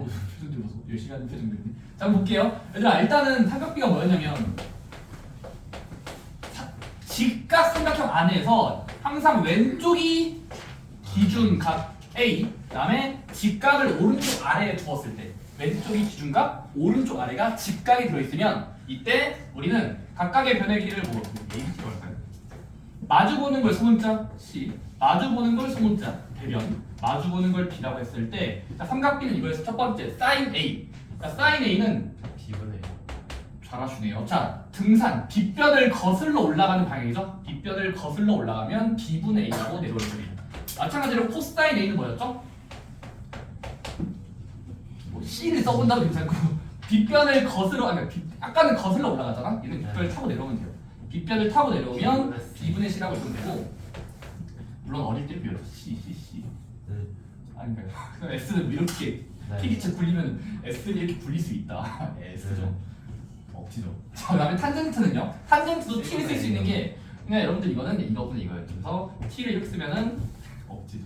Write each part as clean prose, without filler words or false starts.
표정들 보소. 열심히 하는 표정들. 자, 한번 볼게요. 얘들아, 일단은 삼각비가 뭐였냐면 직각 삼각형 안에서 항상 왼쪽이 기준각 A, 그다음에 직각을 오른쪽 아래에 두었을 때 왼쪽이 기준각, 오른쪽 아래가 직각이 들어있으면 이때 우리는 각각의 변의 길이를 뭐 ABC로 할까요? 마주보는 걸 소문자 C, 마주보는 걸 소문자 대변, 마주보는 걸 B라고 했을 때 자, 삼각비는 이거에서 첫 번째 sin A. 자, sin A는 B분의 잘하시네요. 자, 등산, 빗변을 거슬러 올라가는 방향이죠. 빗변을 거슬러 올라가면 B분의 A라고 내려올 겁니다. 마찬가지로 코사인 A는 뭐였죠? 뭐 C를 써본다도 괜찮고 빗변을 거슬러, 아까는 거슬러 올라가잖아. 얘는 빗변을 타고 내려오면 돼요. 빗변을 타고 내려오면 B분의 C라고 읽으면 되고, 물론 어릴 때는 배웠죠. C. 아닌가요? 그럼 S는 이렇게 T기체 굴리면 S는 이렇게 굴릴 수 있다. S죠. 억지죠. 자, 그다음에 탄젠트는요. 탄젠트도 T를 쓸 수 있는 게 그냥 여러분들 이거는 이거분의 이거예요. 그래서 T를 이렇게 쓰면은 억지죠.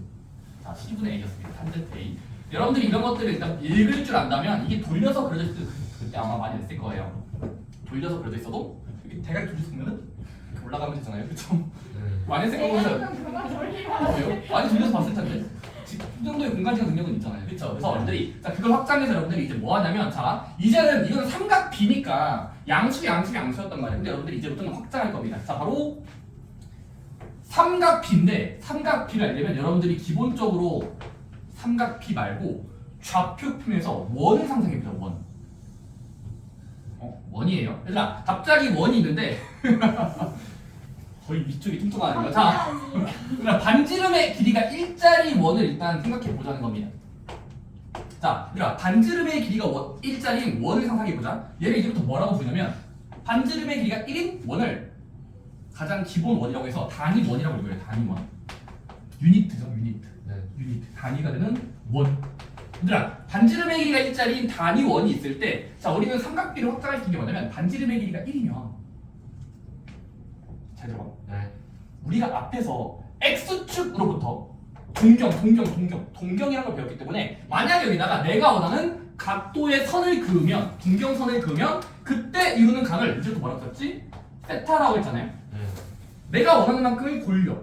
자, C분의 A였습니다. 탄젠트 A. 여러분들이 이런 것들을 일단 읽을 줄 안다면 이게 돌려서 그려져 있을 때 그때 아마 많이 했을 거예요. 돌려서 그려져 있어도 이렇게 대각이 돌려서 보면은 이렇게 올라가면 되잖아요. 그렇죠? 많이 했을 거보다 왜요? 많이 돌려서 봤을 텐데. 이 정도의 공간적 능력은 있잖아요. 그렇죠? 그래서 여러분들이 자 그걸 확장해서 여러분들이 이제 뭐 하냐면 자 이제는 이거는 삼각 B니까 양수였단 말이에요. 근데 여러분들이 이제부터는 확장할 겁니다. 자 바로 삼각 B인데 삼각 B를 알려면 여러분들이 기본적으로 삼각 B 말고 좌표표면서 원을 상상해보자. 원. 원이에요. 얘들아 갑자기 원이 있는데 거의 위쪽이 뚱뚱하네요. 자, 그럼 반지름의 길이가 일자리 원을 일단 생각해 보자는 겁니다. 자, 얘들아 반지름의 길이가 일자리인 원을 상상해 보자. 얘를 이제부터 뭐라고 부르냐면 반지름의 길이가 1인 원을 가장 기본 원이라고 해서 단위 원이라고 읽어요. 단위 원. 유니트죠, 유니트. 유니트. 단위가 되는 원. 얘들아 반지름의 길이가 일자리인 단위 원이 있을 때, 자 우리는 삼각비를 확장할 수 있는 게 뭐냐면 반지름의 길이가 1이면 잘 들어봐. 우리가 앞에서 x축으로부터 동경이라는 걸 배웠기 때문에 만약 여기다가 내가 원하는 각도의 선을 그으면 동경선을 그으면 그때 이루는 각을 이제부터 뭐라고 썼지? 세타라고 했잖아요. 내가 원하는 만큼을 골려.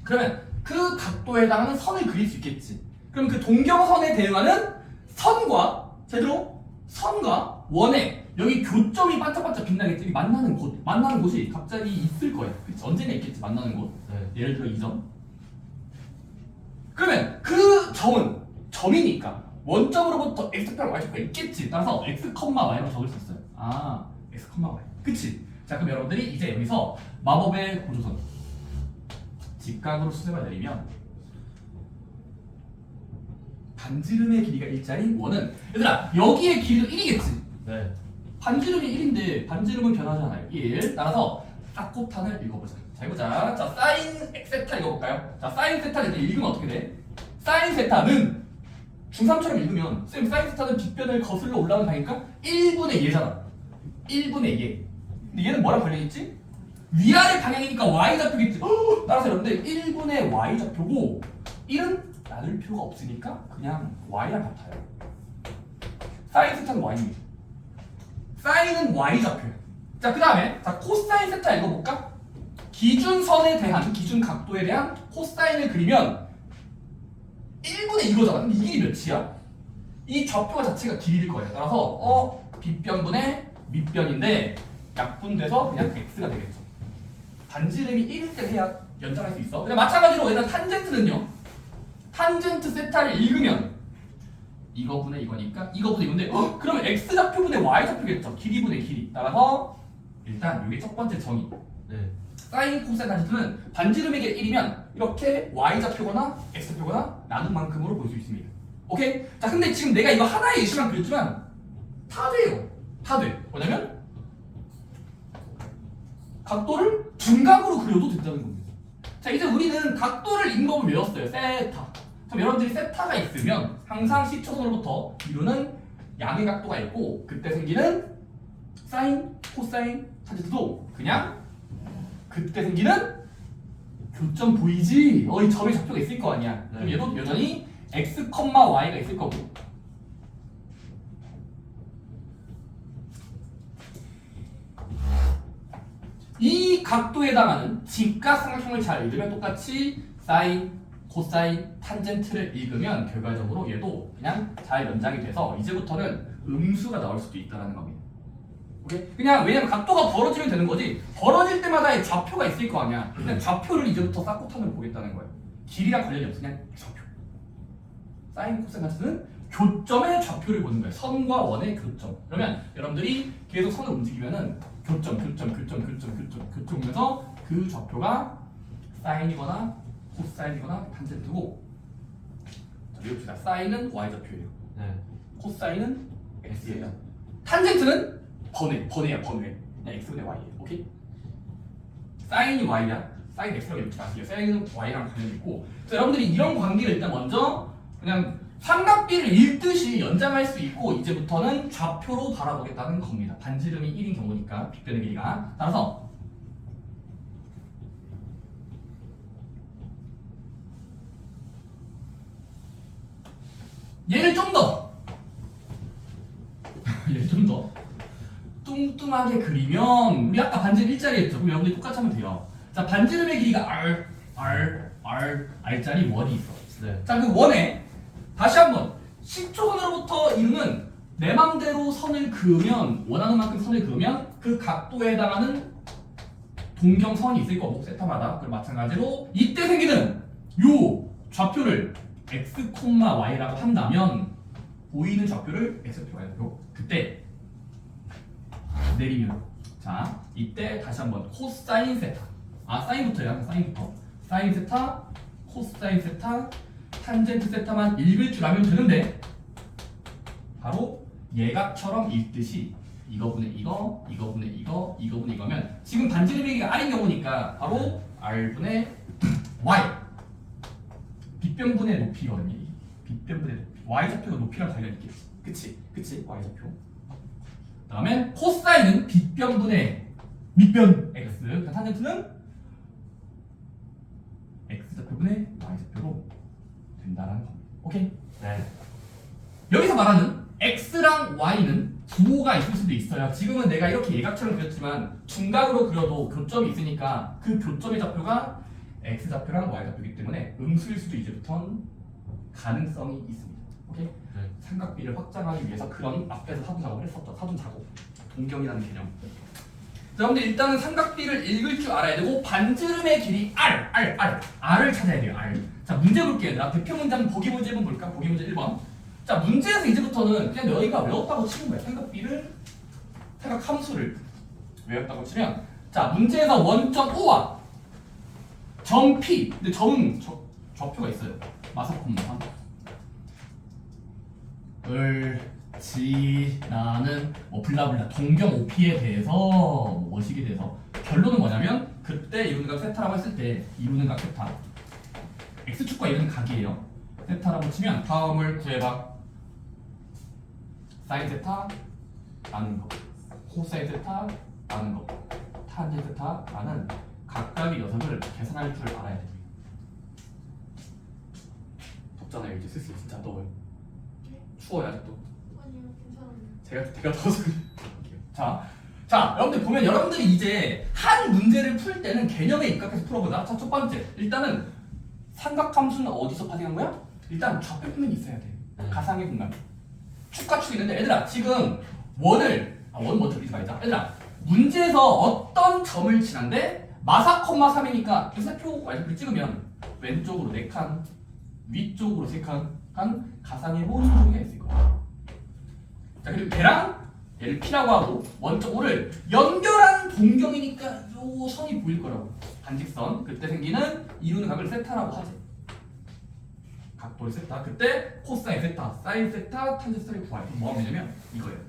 그러면 그 각도에 해당하는 선을 그릴 수 있겠지. 그럼 그 동경선에 대응하는 선과 제대로 선과 원의 여기 교점이 반짝반짝 빛나겠지. 만나는 곳이 갑자기 있을 거야. 그치? 언제나 있겠지. 만나는 곳. 예를 들어 2점. 그러면 그 점은 점이니까 원점으로부터 x표랑 y표가 있겠지. 따라서 x, y로 적을 수 있어요. 아, x, y. 그치? 자, 그럼 여러분들이 이제 여기서 마법의 고조선 직각으로 수렴을 내리면 반지름의 길이가 일자리인 원은 얘들아 여기의 길이도 1이겠지. 반지름이 1인데 반지름은 변하지 않아요. 1. 따라서 쌍코탄을 읽어보자. 자 해보자. 자 사인 세타 읽어볼까요? 자 사인 세타를 이렇게 읽으면 어떻게 돼? 사인 세타는 중3처럼 읽으면 쌤 사인 세타는 빗변을 거슬러 올라가는 방향이니까 1분의 얘잖아. 1분의 얘. 근데 얘는 뭐랑 관련있지? 위아래 방향이니까 y좌표겠지. 따라서 여러분들 1분의 y좌표고 1은 나눌 필요가 없으니까 그냥 y랑 같아요. 사인 세타는 y입니다. 사인은 y좌표야. 자, 그 다음에 자 코사인 세타 읽어볼까? 기준선에 대한 기준 각도에 대한 코사인을 그리면 1분의 이거잖아. 근데 이게 몇이야? 이 좌표가 자체가 길이일 거예요. 따라서 빗변분의 밑변인데 약분돼서 그냥 x가 되겠죠. 반지름이 1일 때 해야 연장할 수 있어. 근데 마찬가지로 얘는 탄젠트는요. 탄젠트 세타를 읽으면 이거분의 이거니까 이거분의 이건데 그러면 x좌표분의 y좌표겠죠. 길이분의 길이. 따라서 일단 이게 첫 번째 정의. 사인 코사인 탄젠트는 반지름의 길이 1이면 이렇게 y좌표거나 x좌표거나 나눈 만큼으로 볼 수 있습니다. 오케이? 자 근데 지금 내가 이거 하나의 예시만 그렸지만 다 돼요. 다 돼. 뭐냐면 각도를 둔각으로 그려도 된다는 겁니다. 자 이제 우리는 각도를 임법을 외웠어요. 세타. 그럼 여러분들이 세타가 있으면 항상 C초선으로부터 이루는 양의 각도가 있고 그때 생기는 사인, 코사인 탄젠트도 그냥 그때 생기는 교점 보이지? 이 점의 좌표가 있을 거 아니야. 그럼 얘도 여전히 x, y가 있을 거고 이 각도에 해당하는 직각삼각형을 잘 읽으면 똑같이 사인, 코사인, 탄젠트를 읽으면 결과적으로 얘도 그냥 잘 연장이 돼서 이제부터는 음수가 나올 수도 있다는 겁니다. 오케이? 그냥 왜냐면 각도가 벌어지면 되는 거지 벌어질 때마다의 좌표가 있을 거 아니야. 그냥 좌표를 이제부터 쌍코탄으로 보겠다는 거예요. 길이랑 관련이 없어. 그냥 좌표. 사인, 코사인, 탄젠트는 교점의 좌표를 보는 거예요. 선과 원의 교점. 그러면 여러분들이 계속 선을 움직이면은 교점이면서 그 좌표가 사인이거나 코사인이거나 탄젠트고. 자, 외웁시다. 사인은 y 좌표예요. 네. 코사인은 x예요. 탄젠트는 번외야. 그냥 x분의 y예요. 오케이? 사인이 y야. 사인 x라고 읽지 마세요. 사인은 y랑 관련이 있고. 그래서 여러분들이 이런 관계를 일단 먼저 그냥 삼각비를 읽듯이 연장할 수 있고 이제부터는 좌표로 바라보겠다는 겁니다. 반지름이 1인 경우니까 빗변의 길이가. 따라서 얘를 좀 더 뚱뚱하게 그리면 우리 아까 반지름 일자리였죠. 그럼 여러분들이 똑같이 하면 돼요. 자, 반지름의 길이가 R자리 원이 있어. 네. 자, 그 원에 다시 한번 식초선으로부터 이루는 내 맘대로 선을 그으면 원하는 만큼 선을 그으면 그 각도에 해당하는 동경선이 있을 거고 세타마다. 그럼 마찬가지로 이때 생기는 요 좌표를 x, y라고 한다면 보이는 좌표를 x표, y표. 그때 내리면 자 이때 다시 한번 코사인 세타. 사인부터야. 사인 세타, 코사인 세타, 탄젠트 세타만 읽을 줄 알면 되는데 바로 예각처럼 읽듯이 이거분의 이거, 이거분의 이거, 이거분의 이거면 지금 반지름의 길이가 R인 경우니까 바로 R분의 Y 빗변분의 높이거든요. 빗변분의 높이. Y좌표가 높이랑 관련이 있겠지. 그치? Y좌표. 그 다음에 코사인은 빗변분의 밑변 X. 그러니까 탄젠트는 X좌표분의 Y좌표로 된다라는 겁니다. 오케이? 네. 여기서 말하는 X랑 Y는 부호가 있을 수도 있어요. 지금은 내가 이렇게 예각처럼 그렸지만 중각으로 그려도 교점이 있으니까 그 교점의 좌표가 X좌표랑 Y좌표이기 때문에 음수일 수도 이제부터는 가능성이 있습니다. 오케이? 네. 삼각비를 확장하기 위해서 그런 앞에서 사둔 작업을 했었죠. 사둔 작업. 동경이라는 개념. 자, 여러분들 일단은 삼각비를 읽을 줄 알아야 되고 반지름의 길이 R을 찾아야 돼요. R. 자, 문제 볼게요. 얘들아. 대표 문장 보기 문제 한번 볼까? 보기 문제 1번. 자, 문제에서 이제부터는 그냥 너희가 외웠다고 치는 거야. 삼각함수를 외웠다고 치면 자, 문제에서 원점 O와 점 P. 근데 점은 좌표가 있어요. 마사콤마. 지나는 블라블라 동경 OP에 대해서 뭐식에 대해서 결론은 뭐냐면 그때 이루는 각 세타라고 했을 때 이루는 각 세타 x축과 이루는 각이에요. 세타라고 치면 다음을 구해봐. 사인 세타 아는 거, 코사인 세타 아는 거, 탄젠 세타 아는 각각의 녀석을 계산할 줄 알아야 돼. 덥잖아요. 이제 슬슬 진짜 더워요. 추워요 아직도. 아니요, 괜찮아요. 제가 더워서 그래요. 자, 여러분들 보면 여러분들이 이제 한 문제를 풀 때는 개념에 입각해서 풀어보자. 자, 첫 번째, 일단은 삼각함수는 어디서 파생한 거야? 일단 좌표표면이 있어야 돼. 가상의 공간. 축과 축이 있는데, 얘들아 지금 원 먼저 그리지 말자. 얘들아 문제에서 어떤 점을 지난데 마사, 3이니까 X표 Y표를 찍으면 왼쪽으로 4칸, 위쪽으로 3칸 한 가상의 모순종이가 있을 거야. 자, 그리고 걔랑 얘를 P라고 하고 원점 O를 연결한 동경이니까 요 선이 보일 거라고. 반직선. 그때 생기는 이루는 각을 세타라고 하지. 각도를 세타. 그때 코사인 세타, 사인 세타, 탄젠트를 구하래. 뭐 하면 되냐면 이거예요.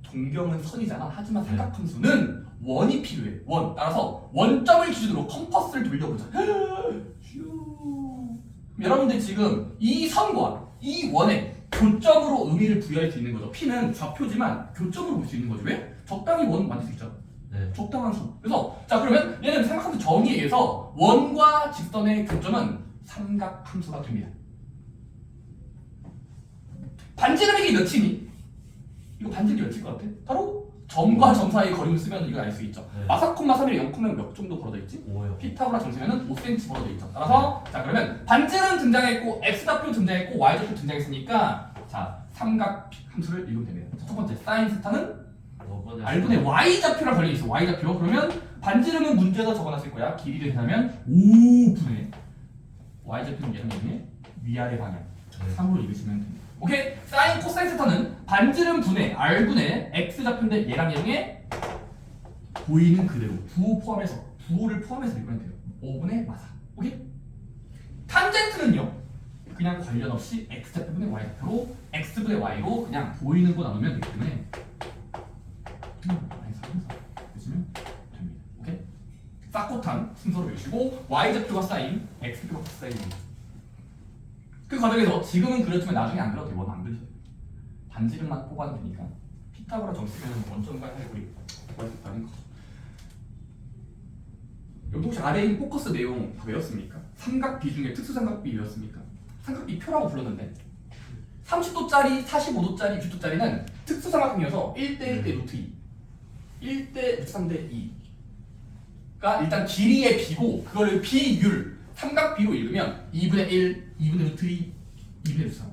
동경은 선이잖아. 하지만 삼각함수는 원이 필요해. 원. 따라서 원점을 기준으로 컴퍼스를 돌려보자. 여러분들 지금 이 선과 이 원에 교점으로 의미를 부여할 수 있는 거죠. P는 좌표지만 교점으로 볼 수 있는 거죠. 왜? 적당히 원 만들 수 있잖아. 네. 적당한 수. 그래서 자, 그러면 얘는 삼각함수 정의에 의해서 원과 직선의 교점은 삼각함수가 됩니다. 반지름의 길이 몇이니? 이거 반지름이 몇일 것 같아? 바로 점과 점 사이 거리를 쓰면 이거 알 수 있죠. 네. 마사 콤마 3이 0, 몇 정도 벌어져 있지? 5요. 피타고라 정수면은 5cm 벌어져 있죠. 따라서 자 그러면 반지름 등장했고 x좌표 등장했고 y좌표 등장했으니까 자 삼각 함수를 읽으면 됩니다. 첫 번째 사인 세타는 r분의 y좌표랑 관련이 있어. y좌표. 그러면 반지름은 문제에서 적어놨을 거야. 길이를 계산하면 5분의 y좌표는 얘는 위아래 방향 3으로 읽으시면 됩니다. 오케이? 사인 코사인 세타는 반지름 분의 r분의 x좌표인데 얘랑 얘랑의 보이는 그대로 부호를 포함해서 읽으면 돼요. 5분의 마사. 오케이? 탄젠트는요. 그냥 관련 없이 x좌표분의 y좌표로 x분의 y로 그냥 보이는 거 나누면 되기 때문에 보시면 됩니다. 오케이? 싹코탄 순서로 외우시고 y좌표가 사인, x좌표가 코사인입니다. 그 과정에서 지금은 그렸지만 나중에 안 그려도 돼요. 원 안 그리셔도 돼요. 반지름만 뽑아도 되니까 피타고라 점 쓰면 원점과 해골이 구할 수 있다는 거. 여기 혹시 아래에 있는 포커스 내용 다 외웠습니까? 삼각비 중에 특수삼각비 외웠습니까? 삼각비 표라고 불렀는데 30도짜리, 45도짜리, 60도짜리는 특수삼각형이어서 1대 1대 루트 2 1대 루트 3대 2가 일단 길이의 비고 그거를 비율 삼각비로 읽으면 2분의 1, 2분의 루트 2, 2분의 루트 3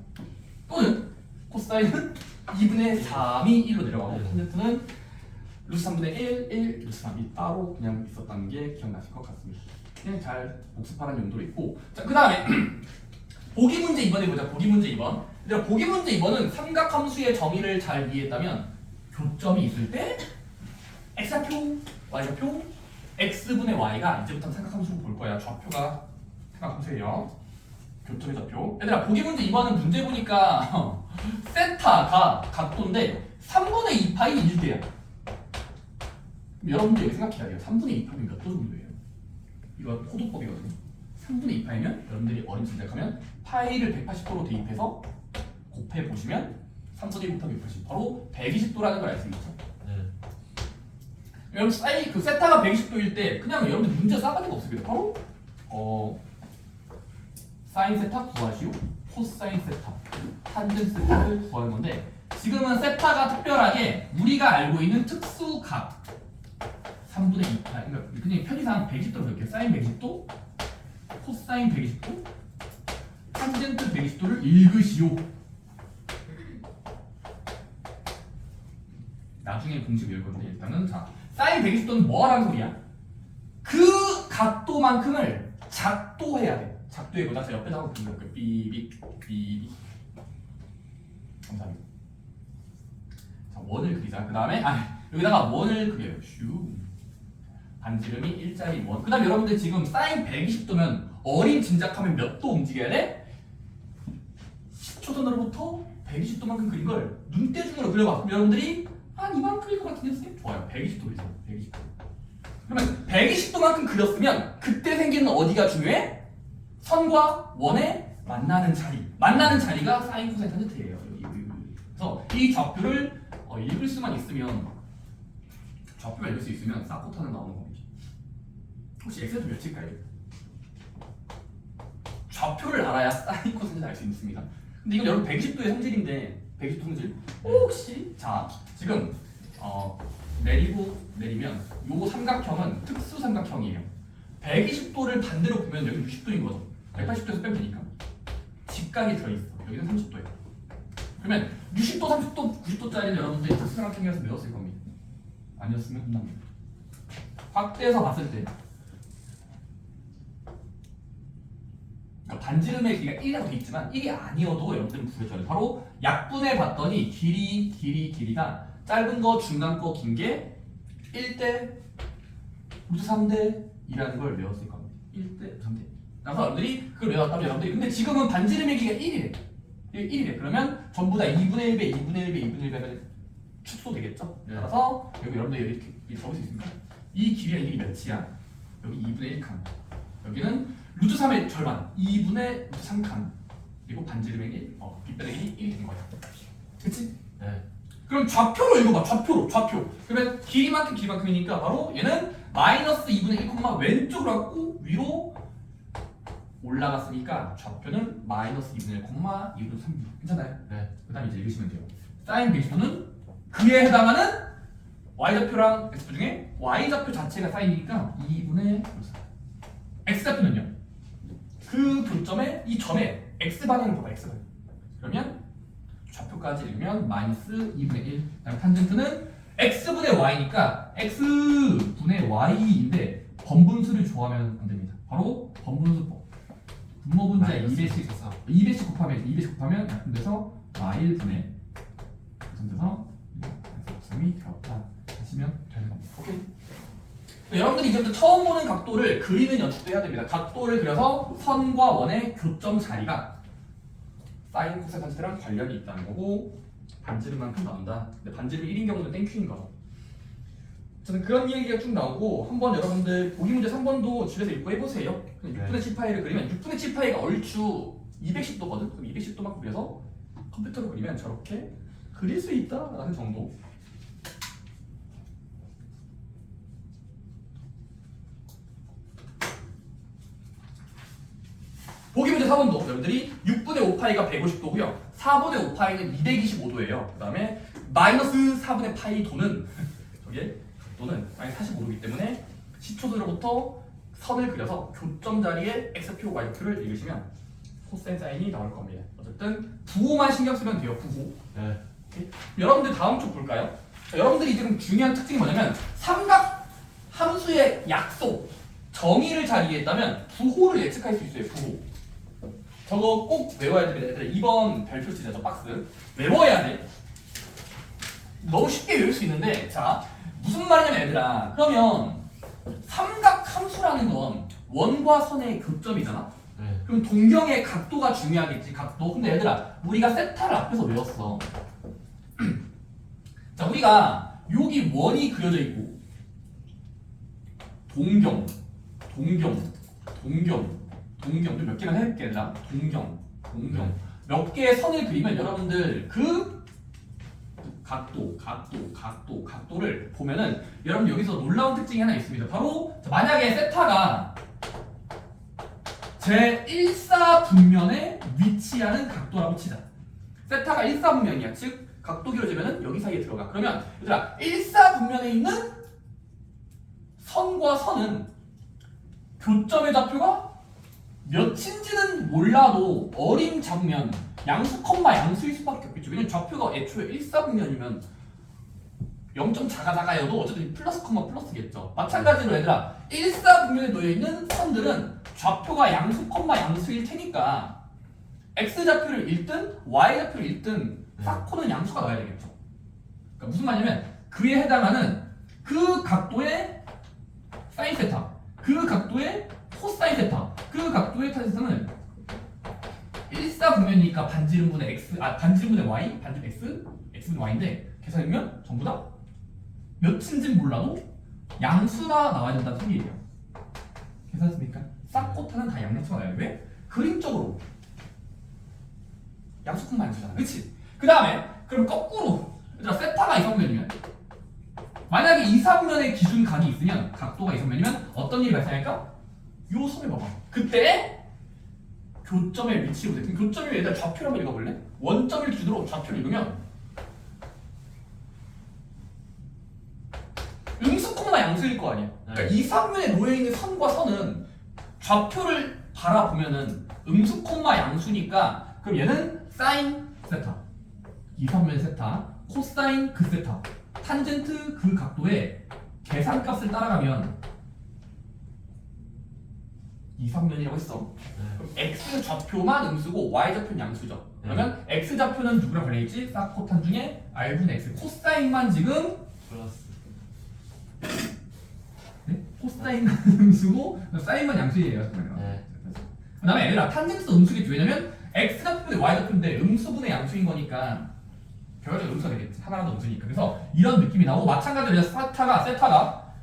또는 코사인은 2분의 3이 1로 내려가고 탄젠트는 루트 3분의 1, 1, 루트 3이 따로 그냥 있었다는 게 기억나실 것 같습니다. 그냥 잘 복습하라는 용도로 있고 자 그 다음에 보기 문제 2번 해보자. 보기 문제 2번 얘들아 보기 문제 2번은 삼각함수의 정의를 잘 이해했다면 교점이 있을 때 x좌표, y좌표, x분의 y가 이제부터 삼각함수로 볼 거야. 좌표가 삼각함수예요. 교점의 좌표. 얘들아 보기 문제 2번은 문제 보니까 세타가 각도인데 3분의 2파이 1대야. 여러분들 여기 생각해야 돼요. 3분의 2파이면 몇 도 정도예요? 이거 호도법이거든요. 3분의 2파이면 여러분들이 어림짐 생각하면 파이를 180도로 대입해서 곱해 보시면 3분의 1 곱하기 180 바로 120도라는 걸 알 수 있죠. 여러분 사이 그 세타가 120도일 때 그냥 여러분들 문제 싸가지가 없습니다. 바로 사인 세타 구하시오, 코사인 세타, 탄젠트 세타를 구하는 건데 지금은 세타가 특별하게 우리가 알고 있는 특수각 3분의 2파 그러니까 그냥 편의상 120도로 이렇게 사인 120도, 코사인 120도, 탄젠트 120도를 읽으시오. 나중에 공식 외울 건데 일단은 자 사인 120도는 뭐라는 소리야? 그 각도만큼을 작도해야 돼. 작도해보자. 자 옆에다 한번 그려볼게요. 삐빅 삐빅 감사합니다. 자 원을 그리자. 그 다음에 여기다가 원을 그려요. 슈 반지름이 일자리 원. 그 다음에 여러분들 지금 사인 120도면 어림 짐작하면 몇 도 움직여야 돼? 10초선으로부터 120도만큼 그린 걸 눈대중으로 그려봐. 그럼 여러분들이 한 이만큼일 것 같은데 선생님? 좋아요. 120도 그리세요. 120도. 그러면 120도만큼 그렸으면 그때 생기는 어디가 중요해? 선과 원의 만나는 자리. 만나는 자리가 사인 코사인 탄젠트예요. 그래서 이 좌표를 읽을 수만 있으면 좌표가 읽을 수 있으면 사코타는 나오는 겁니다. 혹시 x좌표 몇일까요? 좌표를 알아야 사인 코사인을 알 수 있습니다. 근데 이건 여러분 120도의 성질인데 120도 성질 혹시 자 지금 내리면 요 삼각형은 특수 삼각형이에요. 120도를 반대로 보면 여기 60도인 거죠. 180도에서 빼면 되니까 직각이 들어있어. 여기는 30도예요. 그러면 60도, 30도, 90도짜리는 여러분들이 특수 삼각형이라서 외웠을 겁니다. 아니었으면 혼납니다. 확대해서 봤을 때 그러니까 반지름의 길이가 1이라고 돼 있지만 1이 아니어도 여러분들은 구해줘야 돼요. 바로 약분해 봤더니 길이가 짧은 거, 중간 거, 긴 게 1대 루트 3대 2라는 걸 외웠을 겁니다. 1대 3대 2. 그래서 여러분들이 그걸 외웠다면 여러분들이 근데 지금은 반지름의 길이가 1이래. 1이래. 그러면 전부 다 2분의 1배, 2분의 1배, 2분의 1배면 축소 되겠죠? 따라서 여기 여러분들 이렇게 적을 수 있습니까? 이 길이랑 이 길이 몇이야? 여기 2분의 1칸. 여기는 루트 3의 절반 2분의 루트 3칸 그리고 반지름의 1 빗변의 1이 된 거야. 그치? 네. 그럼 좌표로 읽어봐. 좌표 그러면 길이만큼이니까 바로 얘는 마이너스 2분의 1, 왼쪽으로 갖고 위로 올라갔으니까 좌표는 마이너스 2분의 1, 2분의 3 괜찮아요? 네. 그 다음에 이제 읽으시면 돼요. 사인 120도는 그에 해당하는 y좌표랑 x좌표 중에 y좌표 자체가 사인이니까 2분의 x좌표는요. 그 교점에 이 점에 x방향을 봐봐. x방향. 그러면 좌표까지 읽으면 마이너스 2분의 1. 그다음에 탄젠트는 x분의 y니까 x분의 y인데 번분수를 좋아하면 안 됩니다. 바로 번분수법. 분모분자에 2배씩 곱하면 약분돼서 y1분의 약분돼서 점이 되었다 하시면 되는 겁니다. 오케이. 여러분들이 이제부터 처음 보는 각도를 그리는 연습도 해야 됩니다. 각도를 그려서 선과 원의 교점 자리가 사인, 코사인, 탄젠트랑 관련이 있다는 거고 반지름만큼 나온다. 근데 반지름이 1인 경우는 땡큐인 거죠. 저는 그런 이야기가 쭉 나오고 한번 여러분들 보기 문제 3번도 집에서 읽고 해보세요. 6분의 7파이를 그리면 6분의 7파이가 얼추 210도거든. 그럼 210도만 그려서 컴퓨터로 그리면 저렇게 그릴 수 있다라는 정도. 보기 문제 4번도 여러분들이 6분의 5파이가 150도고요. 4분의 5파이는 225도예요. 그 다음에 마이너스 4분의 파이 도는 저게 각도는 마이너스 45도이기 때문에 시초도로부터 선을 그려서 교점 자리에 x표, y표를 읽으시면 코사인 사인이 나올 겁니다. 어쨌든 부호만 신경 쓰면 돼요. 부호. 네. 오케이? 여러분들 다음 쪽 볼까요? 자, 여러분들이 지금 중요한 특징이 뭐냐면 삼각 함수의 약속, 정의를 잘 이해했다면 부호를 예측할 수 있어요. 부호. 저거 꼭 외워야 됩니다. 얘들아, 2번 별표지죠. 저 박스. 외워야 돼. 너무 쉽게 외울 수 있는데, 자, 무슨 말이냐면 얘들아, 그러면 삼각 함수라는 건 원과 선의 교점이잖아? 네. 그럼 동경의 각도가 중요하겠지, 각도. 근데 얘들아, 우리가 세타를 앞에서 외웠어. 자, 우리가 여기 원이 그려져 있고, 동경 몇 개만 해볼게 얘들아. 동경 몇 개의 선을 그리면 여러분들 그 각도를 보면은 여러분 여기서 놀라운 특징이 하나 있습니다. 바로 만약에 세타가 제 1사분면에 위치하는 각도라고 치자. 세타가 1사분면이야. 즉 각도 기울어지면은 여기 사이에 들어가. 그러면 얘들아 1사분면에 있는 선과 선은 교점의 좌표가 몇인지는 몰라도 어림 잡으면 양수 콤마 양수일 수밖에 없겠죠. 왜냐면 좌표가 애초에 1사분면이면 0점 작아여도 어쨌든 플러스 콤마 플러스겠죠. 마찬가지로 얘들아 1사분면에 놓여있는 선들은 좌표가 양수 콤마 양수일 테니까 x좌표를 읽든 y좌표를 읽든 사코는 양수가 나와야 되겠죠. 그러니까 무슨 말이냐면 그에 해당하는 그 각도의 사인 세타, 그 각도의 코사인 세타, 그 각도의 탄젠트는 1사분면이니까 반지름분의 x, 반지름분의 y, 반지름 x, x분의 y인데 계산하면 전부 다 몇인지는 몰라도 양수가 나와야 된다는 소리예요. 계산했습니까? 싹코타는 다 양수가 나와야 돼. 왜? 그림적으로 양수 콤마 양수잖아. 그치? 그 다음에 그럼 거꾸로 얘들아 세타가 2사분면이면 만약에 2사분면의 기준 각이 있으면 각도가 2사분면이면 어떤 일이 발생할까? 요 선을 봐봐. 그때 교점의 위치로 돼. 그럼 교점이 얘들아 좌표를 한번 읽어볼래? 원점을 기준으로 좌표를 읽으면 음수 콤마 양수일 거 아니야. 그러니까 이 사분면에 놓여있는 선과 선은 좌표를 바라보면은 음수 콤마 양수니까 그럼 얘는 사인 세타, 이 사분면의 세타, 코사인 그 세타, 탄젠트 그 각도의 계산값을 따라가면 이 사분면이라고 했어. 그럼 x 좌표만 음수고 y 좌표는 양수죠. 그러면 x 좌표는 누구랑 관련있지? 사코탄 중에 r분의 x. 코사인만 지금 플러스. 네? 코사인만 음수고 사인만 양수예요. 네. 그 다음에 얘들아 탄젠트도 음수겠지. 왜냐면 x 좌표분의 y 좌표인데 음수분의 양수인 거니까 결과적으로 음수가 되겠지. 하나라도 음수니까. 그래서 이런 느낌이 나오고 마찬가지로 세타가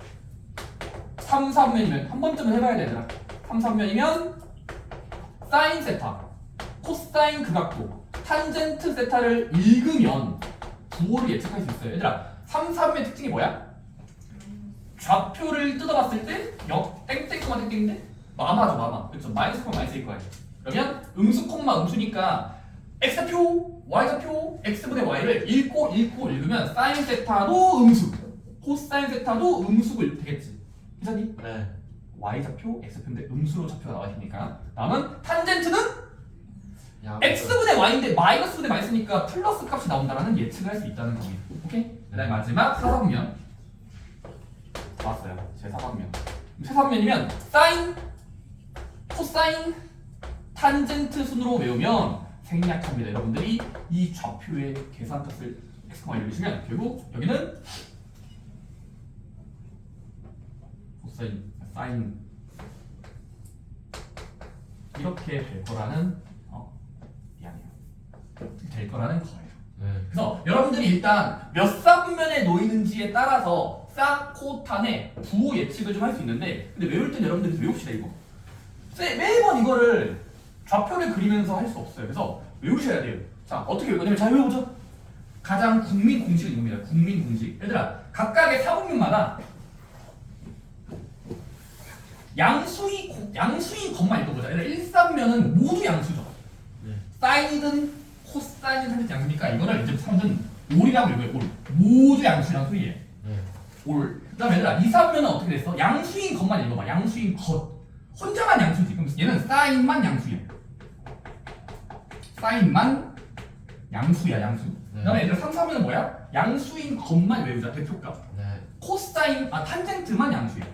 3, 4분면이면 한 번쯤은 해봐야 돼 얘들아. 3, 4분면이면 사인 세타, 코사인 그 각도, 탄젠트 세타를 읽으면 부호를 예측할 수 있어요. 얘들아 3, 4분면의 특징이 뭐야? 좌표를 뜯어봤을 때 땡땡 콤마 땡땡인데 마마죠 마마. 그렇죠. 마이너스 콤마 마이너스일 거야. 그러면 음수 콤마 음수니까 x좌표, y좌표, x분의 y를 읽으면 사인 세타도 음수, 코사인 세타도 음수일 되겠지. 괜찮니? 네. y좌표, x표인데 음수로 좌표가 나와 있으니까. 다음은 탄젠트는 야, x분의 y인데 마이너스분의 마이너스니까 플러스 값이 나온다라는 예측을 할 수 있다는 겁니다. 오케이? 그다음에 마지막 사사분면. 왔어요. 제 사사분면. 사사분면이면 사인, 코사인, 탄젠트 순으로 외우면 생략합니다. 여러분들이 이 좌표의 계산값을 x, y를 넣으시면 결국 여기는 코사인, 사인 이렇게 될 거라는 미안해요. 될 거라는 거예요. 네. 그래서 여러분들이 일단 몇 사분면에 놓이는지에 따라서 사, 코, 탄의 부호 예측을 좀 할 수 있는데 근데 외울 땐 여러분들이 외웁시다 이거. 매번 이거를 좌표를 그리면서 할 수 없어요. 그래서 외우셔야 돼요. 자 어떻게 외우냐면 잘 외워보죠. 가장 국민 공식은 이겁니다. 국민 공식. 얘들아 각각의 사분면마다 양수인 것만 읽어보자. 얘들아 1사분면은 모두 양수죠. 네. 사인이든 코사인이든 탄젠트 양수니까 이거를 이제 사람들은 올이라고 읽어요. 올. 모두 양수란 소리예요. 네. 올. 그다음에 얘들아 2사분면은 어떻게 됐어? 양수인 것만 읽어봐. 양수인 것. 혼자만 양수지. 그럼 얘는 사인만 양수야. 사인만 양수야. 양수. 네. 그다음에 얘들아 3사분면은 뭐야? 양수인 것만 외우자. 대표값. 네. 코사인 탄젠트만 양수야.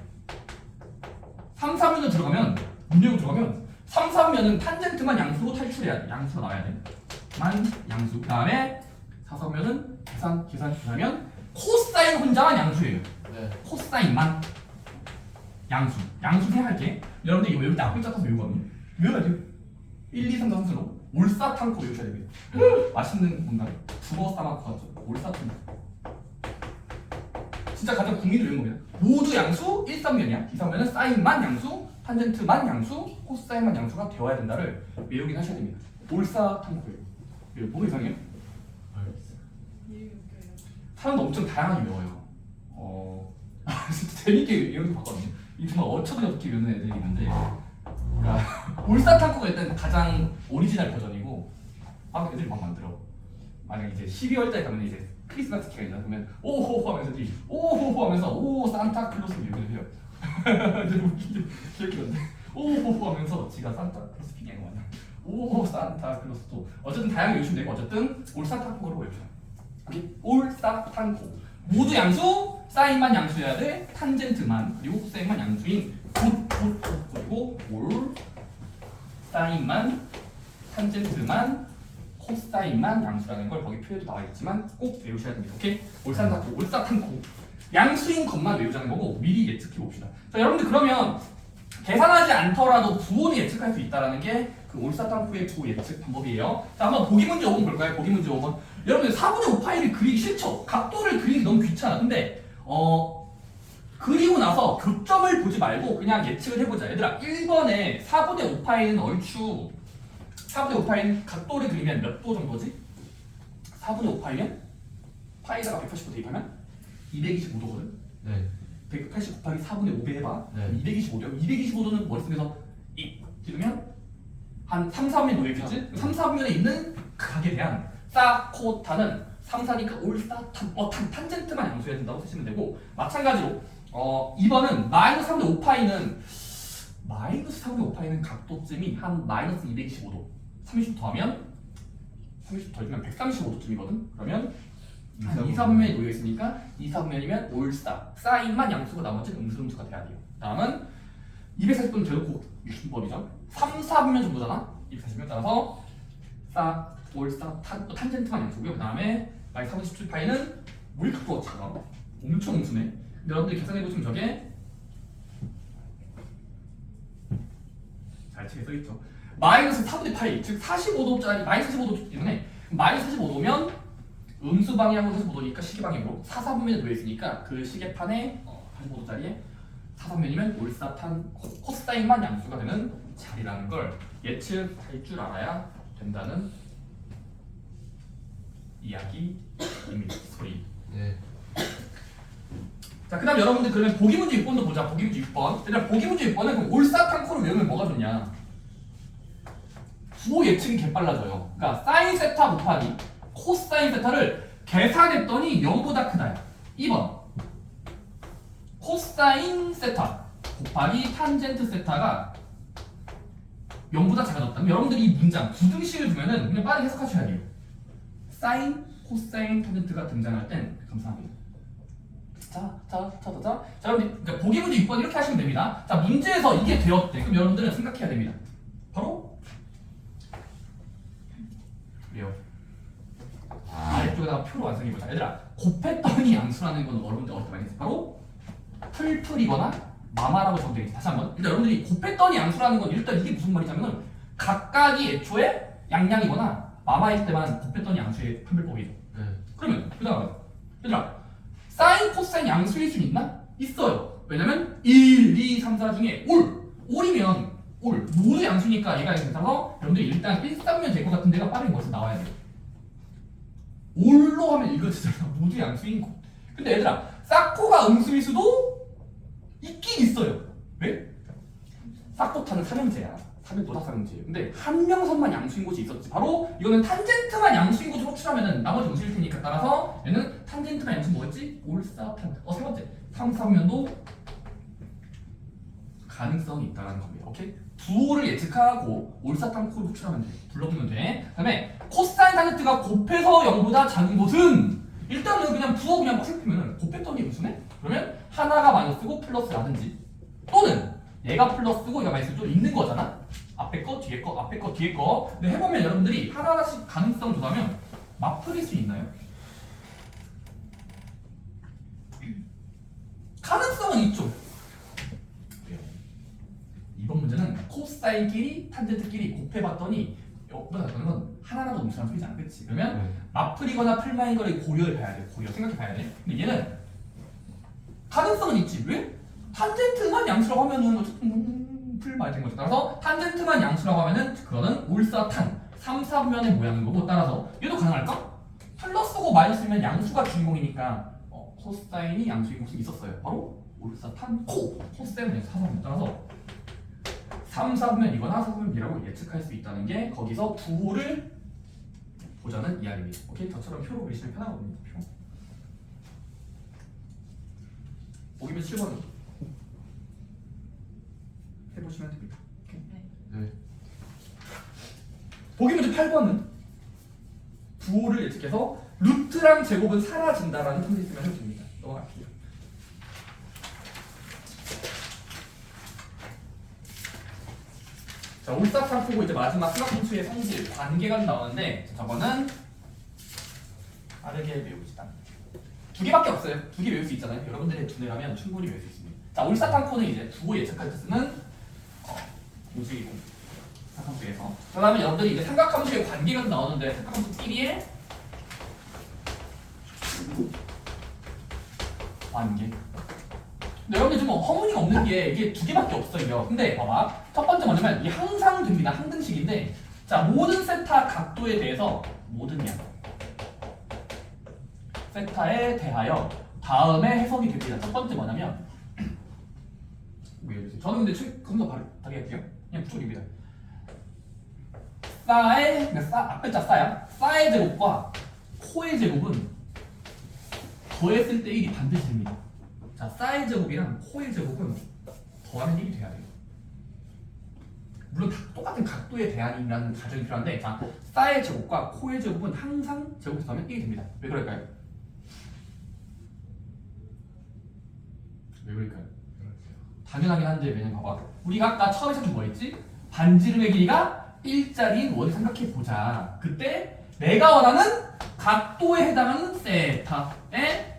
3사분면 들어가면 문제로 들어가면 3, 4면은 탄젠트만 양수로 탈출해야 돼. 양수가 나와야 돼. 만 양수. 그 다음에 4, 4면은 계산하면 코사인 혼자만 양수예요. 네. 코사인만 양수. 양수 생각할게. 여러분들 이거 외울 때 앞글자 타서 외우거든요. 외워야 돼요. 1, 2, 3, 4, 3으로 올사탕코 외우셔야 됩니다. 맛있는 건가? 두어 싸먹고 가죠. 올사탕코. 진짜 가장 국민으로 외운 겁니다. 모두 양수, 1사분면이야. 2사분면은 사인만 양수, 탄젠트만 양수, 코사인만 양수가 되어야 된다를 외우긴 하셔야 됩니다. 올사탕코예요. 뭐가 이상해요? 사람도 엄청 다양하게 외워요. 진짜 재밌게 이렇게 봤거든요. 이 정말 어처구니 없게 외우는 애들이 있는데 그러니까 올사탕코가 일단 가장 오리지널 버전이고 막 애들이 막 만들어. 만약 이제 12월달에 가면 이제 크리스마스 기간이다 그러면 오호호 하면서 오호호 하면서 오 산타클로스 얘기를 해요. 기억이 오호호 하면서 지가 산타클로스 비행한 거냐. 오 산타클로스도 어쨌든 다양하게 외우시면 되고 어쨌든 올사탕코로 외우셔요. 올사탕코 모두 양수 사인만 양수여야 돼. 탄젠트만 그리고 코사인만 양수인 굿 그리고 올 사인만 탄젠트만 코사인만 양수라는 걸 거기 표에도 나와 있지만 꼭 외우셔야 됩니다. 오케이? 올사탕코 양수인 것만 외우자는 거고 미리 예측해 봅시다. 자 여러분들 그러면 계산하지 않더라도 부호는 예측할 수 있다는 게 그 올사탕코의 부호 예측 방법이에요. 자 한번 보기 문제 5번 볼까요? 보기 문제 5번. 여러분들 4분의 5 파일을 그리기 싫죠? 각도를 그리기 너무 귀찮아. 근데 그리고 나서 교점을 보지 말고 그냥 예측을 해보자. 얘들아 1번에 4분의 5 파일은 얼추 4분의 5 파이는 각도를 그리면 몇 도 정도지? 4분의 5 파이면 파이다가 180도 대입하면 225도거든? 네. 180 곱하기 4분의 5배 해봐. 네. 225도야. 225도는 머릿속에서 이 찍으면 한 3, 4분의 놓이겠지? 3, 4분면에 있는 각에 대한 사코타는 3, 4니까 올사탄 탄젠트만 양수해야 된다고 쓰시면 되고 마찬가지로 2번은 마이너스 3분의 5 파이는 마이너스 4분의 5파이는 각도쯤이 한 마이너스 225도 30도 더하면 30도 더해주면 135도쯤이거든? 그러면 2, 4분면이 놓여있으니까 2, 4분면이면 올사 사인만 양수고 나머지는 음수가 돼야 돼요. 다음은 240도는 대놓고 60법이죠 3, 4분면 정도잖아? 240면 따라서 올사 탄젠트만 양수고요. 그 다음에 마이너스 37파이는 우리 각도가 작아 엄청 음수네. 근데 여러분들이 계산해보시면 저게 잘 써있죠. 마이너스 4분의 8, 즉 45도짜리 마이너스 45도 때문에 마이너스 45도면 음수 방향으로 45도니까 시계 방향으로 4, 4분면에 놓여있으니까 그 시계판에 45도짜리에 4, 4분면이면 올사탄 코사인만 양수가 되는 자리라는 걸 예측할 줄 알아야 된다는 이야기입니다. 소리. 네. 자, 그 다음 여러분들 그러면 보기 문제 6번도 보자. 보기 문제 6번. 얘들아 보기 문제 6번은 그럼 올사탕코를 외우면 뭐가 좋냐? 부호 예측이 개빨라져요. 그러니까 사인 세타 곱하기 코사인 세타를 계산했더니 0보다 크다야. 2번. 코사인 세타 곱하기 탄젠트 세타가 0보다 작아졌다. 여러분들이 이 문장 부등식을 두면은 그냥 빠르게 해석하셔야 돼요. 사인, 코사인, 탄젠트가 등장할 땐 감사합니다. 자, 여러분들 그러니까 보기 문제 6번 이렇게 하시면 됩니다. 자, 문제에서 이게 되었대. 그럼 여러분들은 생각해야 됩니다. 바로 그래요. 아래쪽에다가 표로 완성해보자. 얘들아, 곱했더니 양수라는 건 여러분들 어떻게 많이 했어요? 바로 풀풀이거나 마마라고 정되어 다시 한번. 일단 여러분들이 곱했더니 양수라는 건 일단 이게 무슨 말이냐면은 각각이 애초에 양량이거나 마마일 때만 곱했더니 양수의 판별법이죠. 그러면 그 다음에 얘들아, 사인, 코사인 양수일 수 있나? 있어요. 왜냐면 1, 2, 3, 4 중에 올이면 올 모두 양수니까 얘가 있어서 여러분들이 일단 1, 3면 될 것 같은 데가 빠르게 벌써 나와야 돼요. 올로 하면 이거 진짜 모두 양수인 거. 근데 얘들아, 사코가 음수일 수도 있긴 있어요. 왜? 사코타는 삼형제야. 삼형보다 삼형제예요. 근데 한 명선만 양수인 곳이 있었지. 바로 이거는 탄젠트만 양수인 곳을 호출하면은 나머지 음수일 테니까 따라서 얘는 탄젠트만 양수 뭐였지? 올사탄. 세 번째 3, 3면도 가능성이 있다는 겁니다. 오케이? 부호를 예측하고 올사탄코를 호출하면 돼. 불러보면 돼. 그다음에 코사인 탄젠트가 곱해서 0보다 작은 곳은 일단은 그냥 부호 그냥 막 살피면은 곱했더니 무슨해? 그러면 하나가 마이너스고 플러스라든지 또는 얘가 플러스고 얘가 마이너스도 있는 거잖아. 앞에 거, 뒤에 거, 앞에 거, 뒤에 거. 근데 해보면 여러분들이 하나하나씩 가능성 조사하면 맞풀일 수 있나요? 가능성은 있죠. 이번 문제는 코사인끼리 탄젠트끼리 곱해봤더니 여기보다는 건 하나라도 음수랑 풀리지 않아. 그치? 그러면 맞풀이거나 풀마인 거를 고려해봐야 돼. 생각해봐야 돼. 근데 얘는 가능성은 있지. 왜? 탄젠트만 양수라고 하면은 어쨌든 풀마이 된 거죠. 따라서 탄젠트만 양수라고 하면은 그거는 올사탄 3, 4면의 모양인 거고 따라서 얘도 가능할까? 플러스고 마이너스면 양수가 주인공이니까 코사인이 양수인 곳이 있었어요. 바로 올사탄 코사인은 4사면 따라서 3, 4분면이거나 4분면 B라고 예측할 수 있다는 게 거기서 부호를 보자는 이야기입니다. 오케이? 저처럼 표로 그리시면 편하거든요. 표. 보기면 7번 해보시면 됩니다. 오케이? 네. 보기 문제 8번은 부호를 예측해서 루트랑 제곱은 사라진다라는 통계 있으면 해도 됩니다. 넘어갈게요. 자, 올사탄코고 이제 마지막 수학분수의 성질 관계가 나오는데 저거는 빠르게 외웁시다. 두 개밖에 없어요. 두 개 외울 수 있잖아요. 여러분들의 두뇌라면 충분히 외울 수 있습니다. 자, 올사탄코는 이제 부호 예측할 때 쓰는 공식이고 삼각함수에서. 그다음에 여러분들이 이제 삼각함수의 관계가 나오는데 삼각함수끼리의 관계. 근데 여러분들 좀 허무니가 없는 게 이게 두 개밖에 없어요. 근데 봐봐. 첫 번째 뭐냐면 이게 항상 됩니다. 항등식인데 자, 모든 세타 각도에 대해서 모든이야. 세타에 대하여 다음에 해석이 됩니다. 첫 번째 뭐냐면 저는 근데 좀더 다르게 할게요. 그냥 부족입니다. 싸의 앞에 자 싸야. 싸의 제곱과 코의 제곱은 더했을 때 1이 반드시 됩니다. 자, 싸의 제곱이랑 코의 제곱은 더하면 1이 돼야 돼요. 물론 똑같은 각도의 대안이라는 가정이 필요한데 자, 싸의 제곱과 코의 제곱은 항상 제곱해서 더하면 1이 됩니다. 왜 그럴까요? 왜 그럴까요? 당연하긴 한데 왜냐면 봐봐. 우리가 아까 처음에 찾은 뭐 했지? 반지름의 길이가 1짜리인 원을 생각해보자. 그때 내가 원하는 각도에 해당하는 세타에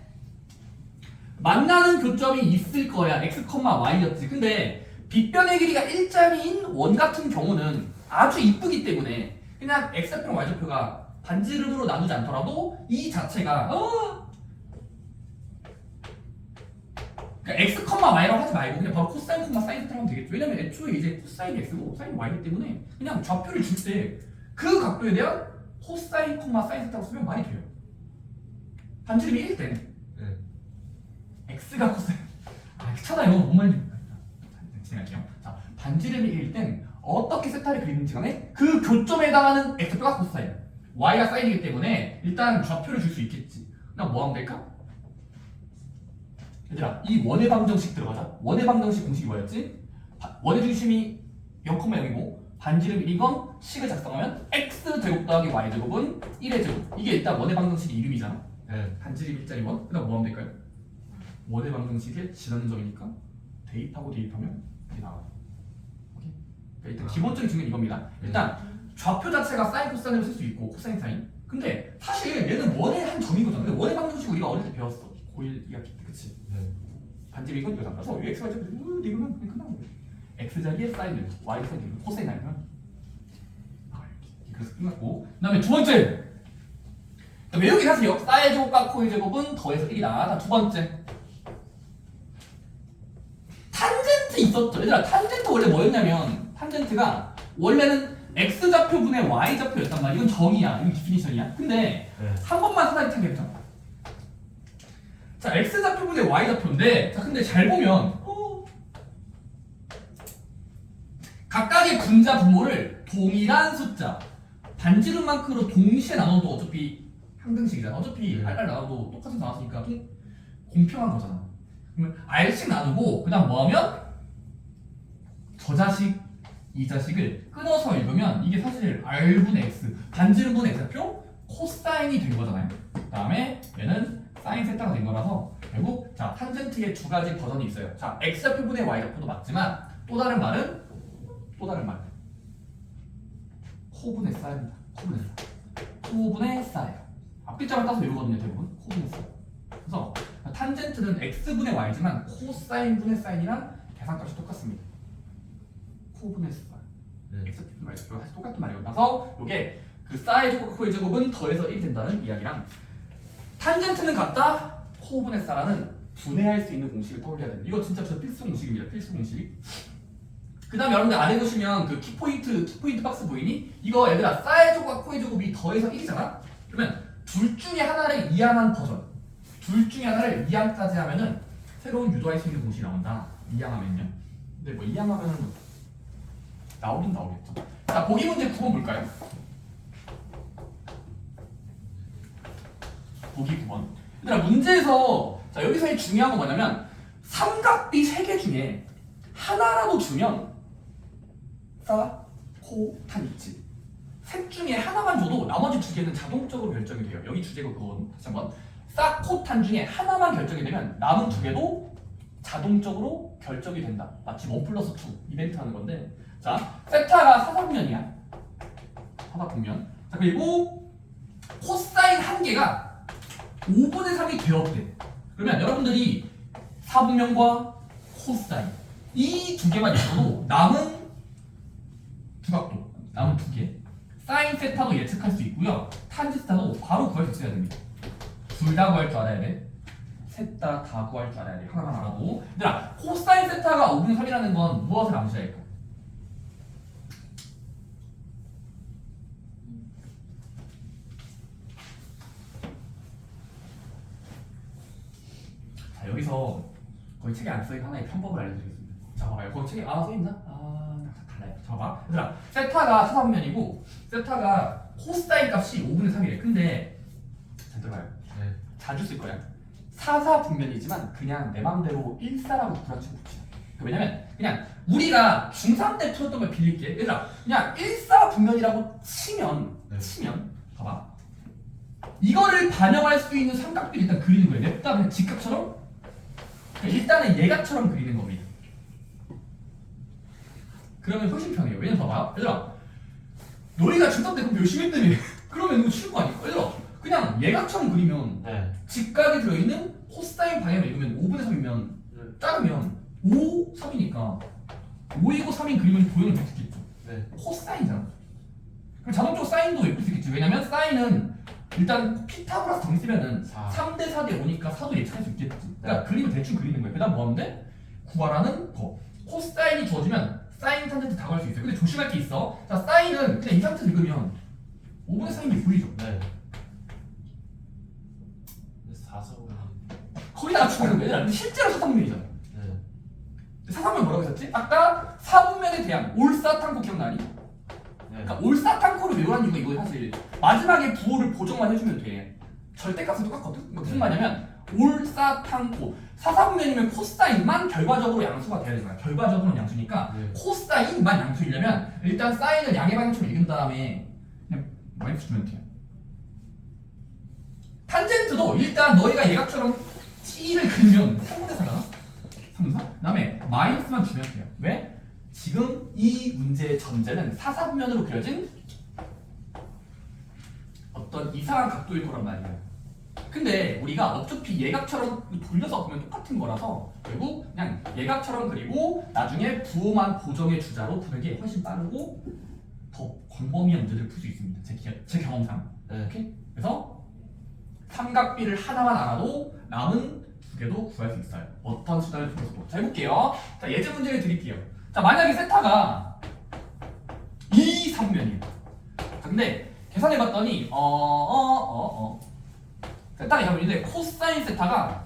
만나는 교점이 있을 거야. x, y였지. 근데 빗변의 길이가 1짜리인 원 같은 경우는 아주 이쁘기 때문에 그냥 x좌표랑 y좌표가 반지름으로 나누지 않더라도 이 자체가 그러니까 x, y라고 하지 말고 그냥 바로 코사인, 사인 세타로 하면 되겠죠. 왜냐면 애초에 이제 코사인이 x고 사인이 y이기 때문에 그냥 좌표를 줄 때 그 각도에 대한 코사인, 사인 세타로 쓰면 말이 돼요. 반지름이 1일 때는 x가 코사인 귀찮아요. 뭔 말인지 진행할게요. 자, 반지름이 1일 땐 어떻게 세타를 그리는지 간에 그 교점에 해당하는 x표가 코사인 y가 사인이기 때문에 일단 좌표를 줄 수 있겠지. 그럼 뭐 하면 될까? 얘들아 이 원의 방정식 들어가자. 원의 방정식 공식이 뭐였지? 원의 중심이 0,0이고 반지름 1이건 식을 작성하면 x제곱 더하기 y제곱은 1의 제곱. 이게 일단 원의 방정식의 이름이잖아. 네. 반지름 1짜리 원. 그 다음 뭐 하면 될까요? 원의 방정식의 진원점이니까 대입하고 대입하면 이게 나와요. 오케이? 그러니까 일단 기본적인 증명이 이겁니다. 일단 좌표 자체가 사인 코사인으로 쓸 수 있고 코사인 사인. 근데 사실 얘는 원의 한 점이거든. 근데 원의 방정식 우리가 어릴 때 배웠어. 고1 2학기 때 그치? 네. 반지름 이건 이거 잡아서 x, y, z 이거는 그냥 끝나는 거야. x 자리에 사인을 y 사인을 코사인 아니면 그래서 끝났고. 그 다음에 두 번째 외우긴 하세요. 사의 제곱과 코의 제곱은 더해서 1이다. 자, 두 번째 탄젠트 있었죠. 얘들아 탄젠트 원래 뭐였냐면 탄젠트가 원래는 x좌표분의 y좌표였단 말이야. 이건 정의야. 이건 디피니션이야. 근데 한 번만 사다리 타기 했잖아. 자 x좌표분의 y좌표인데 자 근데 잘 보면 각각의 분자 분모를 동일한 숫자 반지름만큼으로 동시에 나눠도 어차피 항등식이잖아. 어차피 알알 나눠도 똑같은 거 나왔으니까 공평한 거잖아. 그러면 r씩 나누고 그 다음 뭐하면 저 자식 이 자식을 끊어서 읽으면 이게 사실 r분의 x 반지름분의 x좌표 코사인이 된 거잖아요. 그 다음에 얘는 사인 세타가 된 거라서 결국 자 탄젠트의 두 가지 버전이 있어요. 자 x좌표분의 y좌표도 맞지만 또 다른 말은 코분의 사입니다. 코분의 사예요. 앞글자만 따서 외우거든요 대부분. 코분의 사. 그래서 탄젠트는 x분의 y지만 코사인분의 사인이랑 계산값이 똑같습니다. 코분의 사. x분의 y좌표가 사실 똑같은 말이에요. 그래서 이게 그 사의 제곱 코의 제곱은 더해서 1이 된다는 이야기랑 탄젠트는 같다. 코분의 사라는 분해할 수 있는 공식을 떠올려야 됩니다. 이거 진짜 저 필수 공식입니다. 필수 공식. 그 다음에 여러분들 아래 보시면 그 키포인트 박스 보이니? 이거 얘들아 사의 제곱과 코의 제곱이 더해서 1이잖아? 그러면 둘 중에 하나를 이항한 버전 둘 중에 하나를 이항까지 하면은 새로운 유도할 수 있는 공식이 나온다. 이항하면요. 근데 뭐 이항하면은 나오긴 나오겠죠. 자 보기 문제 9번 볼까요? 보기 9번. 얘들아 문제에서 자 여기서의 중요한 건 뭐냐면 삼각비 3개 중에 하나라도 주면 사, 코, 탄 있지. 셋 중에 하나만 줘도 나머지 두 개는 자동적으로 결정이 돼요. 여기 주제가 그건 다시 한번 사, 코, 탄 중에 하나만 결정이 되면 남은 두 개도 자동적으로 결정이 된다. 마치 1+2 이벤트 하는 건데 자 세타가 사사분면이야. 사사분면. 자 그리고 코사인 한 개가 5분의 3이 되었대. 그러면 여러분들이 사분면과 코사인 이 두 개만 있어도 남은 두각도 남은 두 개 사인 세타도 예측할 수 있고요. 탄 세타도 바로 구할 수 있어야 됩니다. 둘 다 구할 줄 알아야 돼. 셋 다 구할 줄 알아야 돼. 하나만 알아도. 얘들아 코사인 세타가 5분의 3이라는 건 무엇을 암시해야 할까? 자 여기서 거의 책에 안 써있는 하나의 편법을 알려드리겠습니다. 자 봐봐요. 거기 책에 써있나? 달라요. 자 봐봐. 얘들아 세타가 사사분면이고 세타가 코사인 값이 5분의 3이래. 근데 잘 들어봐요. 자주 쓸 거야. 사사분면이지만 그냥 내 맘대로 1사라고 불안치고 붙이자. 왜냐면 그냥 우리가 중3 때 풀었던 걸 빌릴게. 얘들아 그냥 1사분면이라고 치면 봐봐. 이거를 반영할 수 있는 삼각비를 일단 그리는 거예요. 냅다 그냥 직각처럼 일단은 예각처럼 그리는 겁니다. 그러면 훨씬 편해요. 왜냐면 봐봐. 얘들아 너희가 중3 때 그럼 열심히 했더니 그러면 이거 쉬운 거 아닐까? 얘들아 그냥 예각처럼 그리면 직각에 들어있는 코사인 방향을 읽으면 5분의 3이면 자르면 5, 3이니까 5이고 3인 그림은 도형을 볼 수 있겠죠. 코사인이잖아. 그럼 자동적으로 사인도 예쁠 수 있겠지. 왜냐면 사인은 일단 피타고라스 정리 쓰면은 3대 4대 5니까 4도 예측할 수 있겠지. 그러니까 그림을 대충 그리는 거예요. 그 다음 뭐 하면 돼? 구하라는 거. 코사인이 주어지면 사인 탄젠트 다 구할 수 있어요. 근데 조심할 게 있어. 자 사인은 그냥 이 상태 읽으면 5분의 3이 보이죠? 거기다가 추가하는 거야. 근데 실제로 사분면이잖아. 사분면 뭐라고 했었지? 아까 사분면에 대한 올사탕코 기억나니? 그러니까 올사탕코를 외우라는 이유가 이거 사실 마지막에 부호를 보정만 해주면 돼. 절대값은 똑같거든. 그러니까 무슨 말이냐면 올사탕고 사사분면이면 코사인만 결과적으로 양수가 돼야 되는 거야. 결과적으로는 양수니까 네. 코사인만 양수이려면 일단 사인을 양의 방향처럼 읽은 다음에 그냥 마이너스 주면 돼요. 탄젠트도 일단 너희가 예각처럼 T를 그리면 3분의 4잖아? 3분의 4? 그 다음에 마이너스만 주면 돼요. 왜? 지금 이 문제의 전제는 사사분면으로 그려진 어떤 이상한 각도일 거란 말이에요. 근데 우리가 어차피 예각처럼 돌려서 보면 똑같은 거라서 결국 그냥 예각처럼 그리고 나중에 부호만 고정의 주자로 푸는 게 훨씬 빠르고 더 광범위한 문제들을 풀 수 있습니다. 제 경험상. 네. 오케이? 그래서 삼각비를 하나만 알아도 남은 두 개도 구할 수 있어요. 어떤 수단을 통해서도. 자, 해볼게요. 자, 예제 문제를 드릴게요. 자, 만약에 세타가 이 3면이에요. 자, 근데 계산해봤더니 세타가 2면인데 코사인 세타가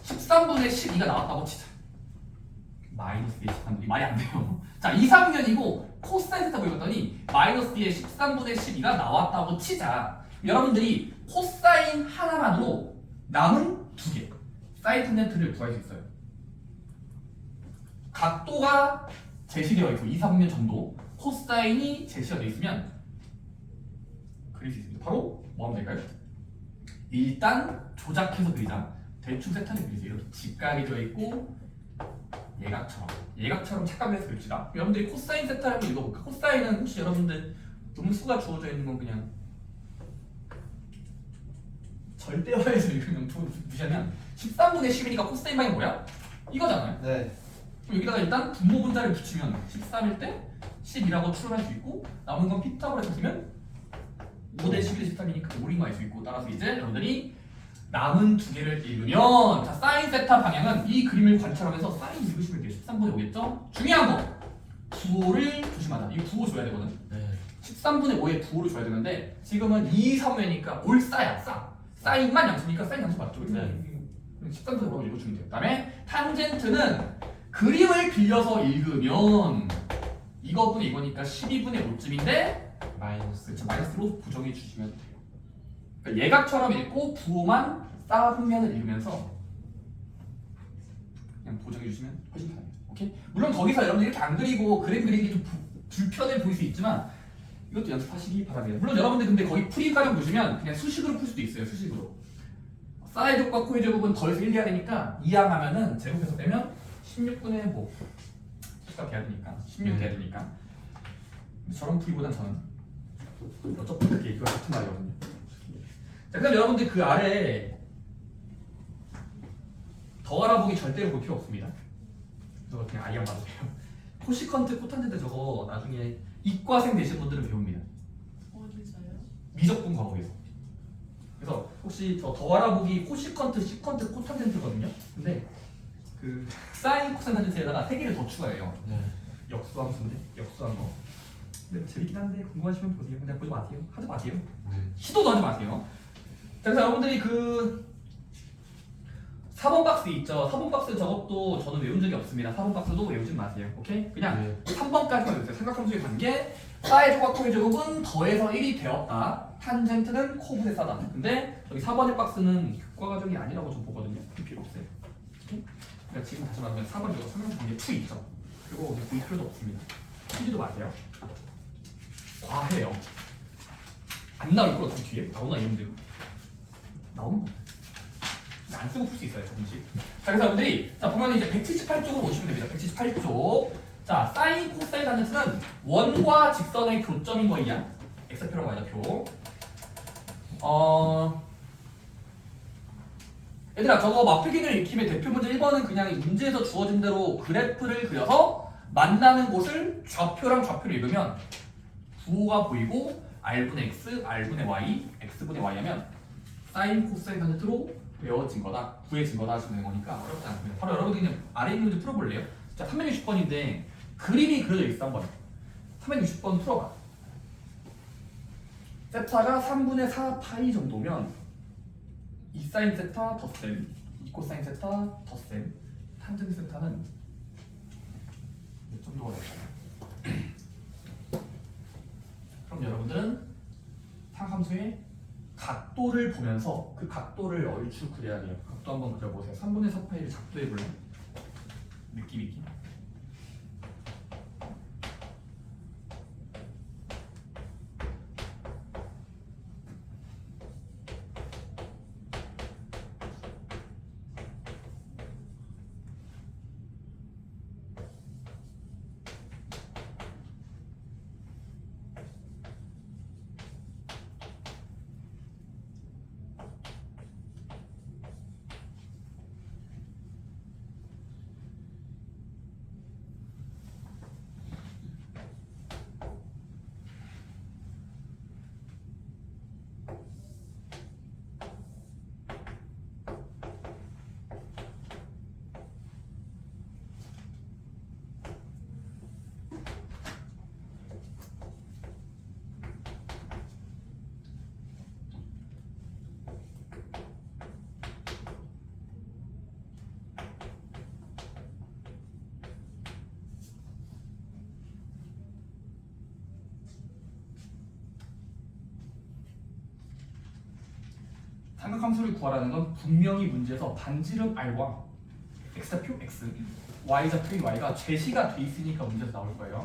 13분의 12가 나왔다고 치자. 마이너스 2의 13분이 말이 안 돼요. 자, 2, 3면이고 코사인 세타 보여봤더니 마이너스 2의 13분의 12가 나왔다고 치자. 여러분들이 코사인 하나만으로 남은 두 개 사인 탄젠트를 구할 수 있어요. 각도가 제시되어 있고 2, 3면 정도 코사인이 제시가 되어 있으면 그릴 수 있습니다. 바로 뭐 하면 될까요? 일단 조작해서 그리자. 대충 세타를 그리세요. 이렇게 직각이 되어 있고 예각처럼 착각을 해서 그립시다. 여러분들이 코사인 세타를 한번 읽어볼까? 코사인은 혹시 여러분들 음수가 주어져 있는 건 그냥 절대화해서 읽으면 무시하면 13분의 10이니까 코사인 방이 뭐야? 이거잖아요. 네. 그럼 여기다가 일단 분모 분자를 붙이면 13일 때 10이라고 추론할 수 있고 남은 건 피타고라서 쓰면 5대 11대 13이니까 올인 거 알 수 있고 따라서 이제 여러분들이 남은 두 개를 읽으면 자 사인 세타 방향은 이 그림을 관찰하면서 사인 읽으시면 돼요. 13분의 5겠죠? 중요한 거! 부호를 조심하자. 이거 부호 줘야 되거든. 네. 13분의 5에 부호를 줘야 되는데 지금은 2, 3회니까 올싸야 싸. 사인만 양수니까 사인 양수 맞죠? 네. 13분의 5라고 읽어주면 돼요. 그 다음에 탄젠트는 그림을 빌려서 읽으면 이거분의 이거니까 12분의 5쯤인데 마이너스. 그렇죠. 마이너스로 부정해 주시면 돼요. 그러니까 예각처럼 읽고 부호만 쌓으면을 읽으면서 그냥 보정해 주시면 훨씬 편합니다. 오케이? 물론 거기서 여러분들 이렇게 안 그리고 그림 그리는 게 좀 불편해 보일 수 있지만 이것도 연습하시기 바랍니다. 물론 여러분들 근데 거기 풀이 가령 보시면 그냥 수식으로 풀 수도 있어요. 수식으로. 사의 제곱과 코의 제곱은 더해서 1 해야 되니까 2항 하면은 제곱해서 빼면 16분의 뭐 값 해야 되니까 16 해야 되니까 저런 풀이보단 저는 어차피 그게 이거 같은 말이거든요. 자, 그다음 여러분들 그 아래 더 알아보기 절대로 볼 필요 없습니다. 그래서 그냥 아이언 봐도 돼요. 코시컨트, 코탄젠트 저거 나중에 이과생 되신 분들은 배웁니다. 어디서요? 미적분 과목에서. 그래서 혹시 저 더 알아보기 코시컨트, 시컨트, 코탄젠트거든요. 근데 그 사인 코사인 탄젠트에다가 세 개를 더 추가해요. 네. 역수함수인데 역수한 거. 근데 재밌긴 한데 궁금하시면 보세요. 그냥 보지 마세요. 하지 마세요. 네. 시도도 하지 마세요. 자, 그래서 여러분들이 그 4번 박스 있죠. 4번 박스 저것도 저는 외운 적이 없습니다. 4번 박스도 외우지 마세요. 오케이? 그냥 네. 3번까지만 외우세요. 삼각함수의 관계. 사의 제곱과 코의 제곱은 더해서 1이 되었다. 탄젠트는 코분의 싸다. 근데 저기 4번의 박스는 교과 과정이 아니라고 좀 보거든요. 그 필요 없어요. 오케이? 그러니까 지금 다시 말하면 4번 이거 삼각함수 관계 2 있죠. 그리고 볼 필요도 없습니다. 풀지도 마세요. 과해요. 안 나올 거 어떻게 뒤에 나오나 이런데 나오는 거. 안 쓰고 풀 수 있어요, 조금씩. 자, 그래서 여러분들이 자 보면 이제 178쪽으로 오시면 됩니다. 178쪽. 자, 사인 코사인 탄젠트는 원과 직선의 교점인 거이야. x표라고 하죠, 표. 얘들아, 저거 마필기를 익힘의 대표 문제 1번은 그냥 이 문제에서 주어진 대로 그래프를 그려서 만나는 곳을 좌표랑 좌표를 읽으면 부호가 보이고 r분의 x, r분의 y, x분의 y 하면 사인 코사인 탄젠트로 외워진 거다, 구해진 거다 하시면 되는 거니까 어렵지 않습니다. 바로 여러분들이 그냥 아래 있는 문제 풀어볼래요? 자, 360번인데 그림이 그려져 있어. 한번 360번 풀어봐. 세타가 3분의 4 파이 정도면 2사인 세타 덧셈, 2코사인 세타 덧셈, 탄젠트 세타는 몇 정도가 될까요? 그럼 여러분들은 상함수의 각도를 보면서 그 각도를 얼추 그려야 돼요. 각도 한번 그려보세요. 3분의 4 파이를 작도해볼래요? 느낌 있게. 삼각함수를 구하라는 건 분명히 문제에서 반지름 r과 x좌표 x, y좌표 y가 제시가 돼 있으니까 문제에서 나올 거예요.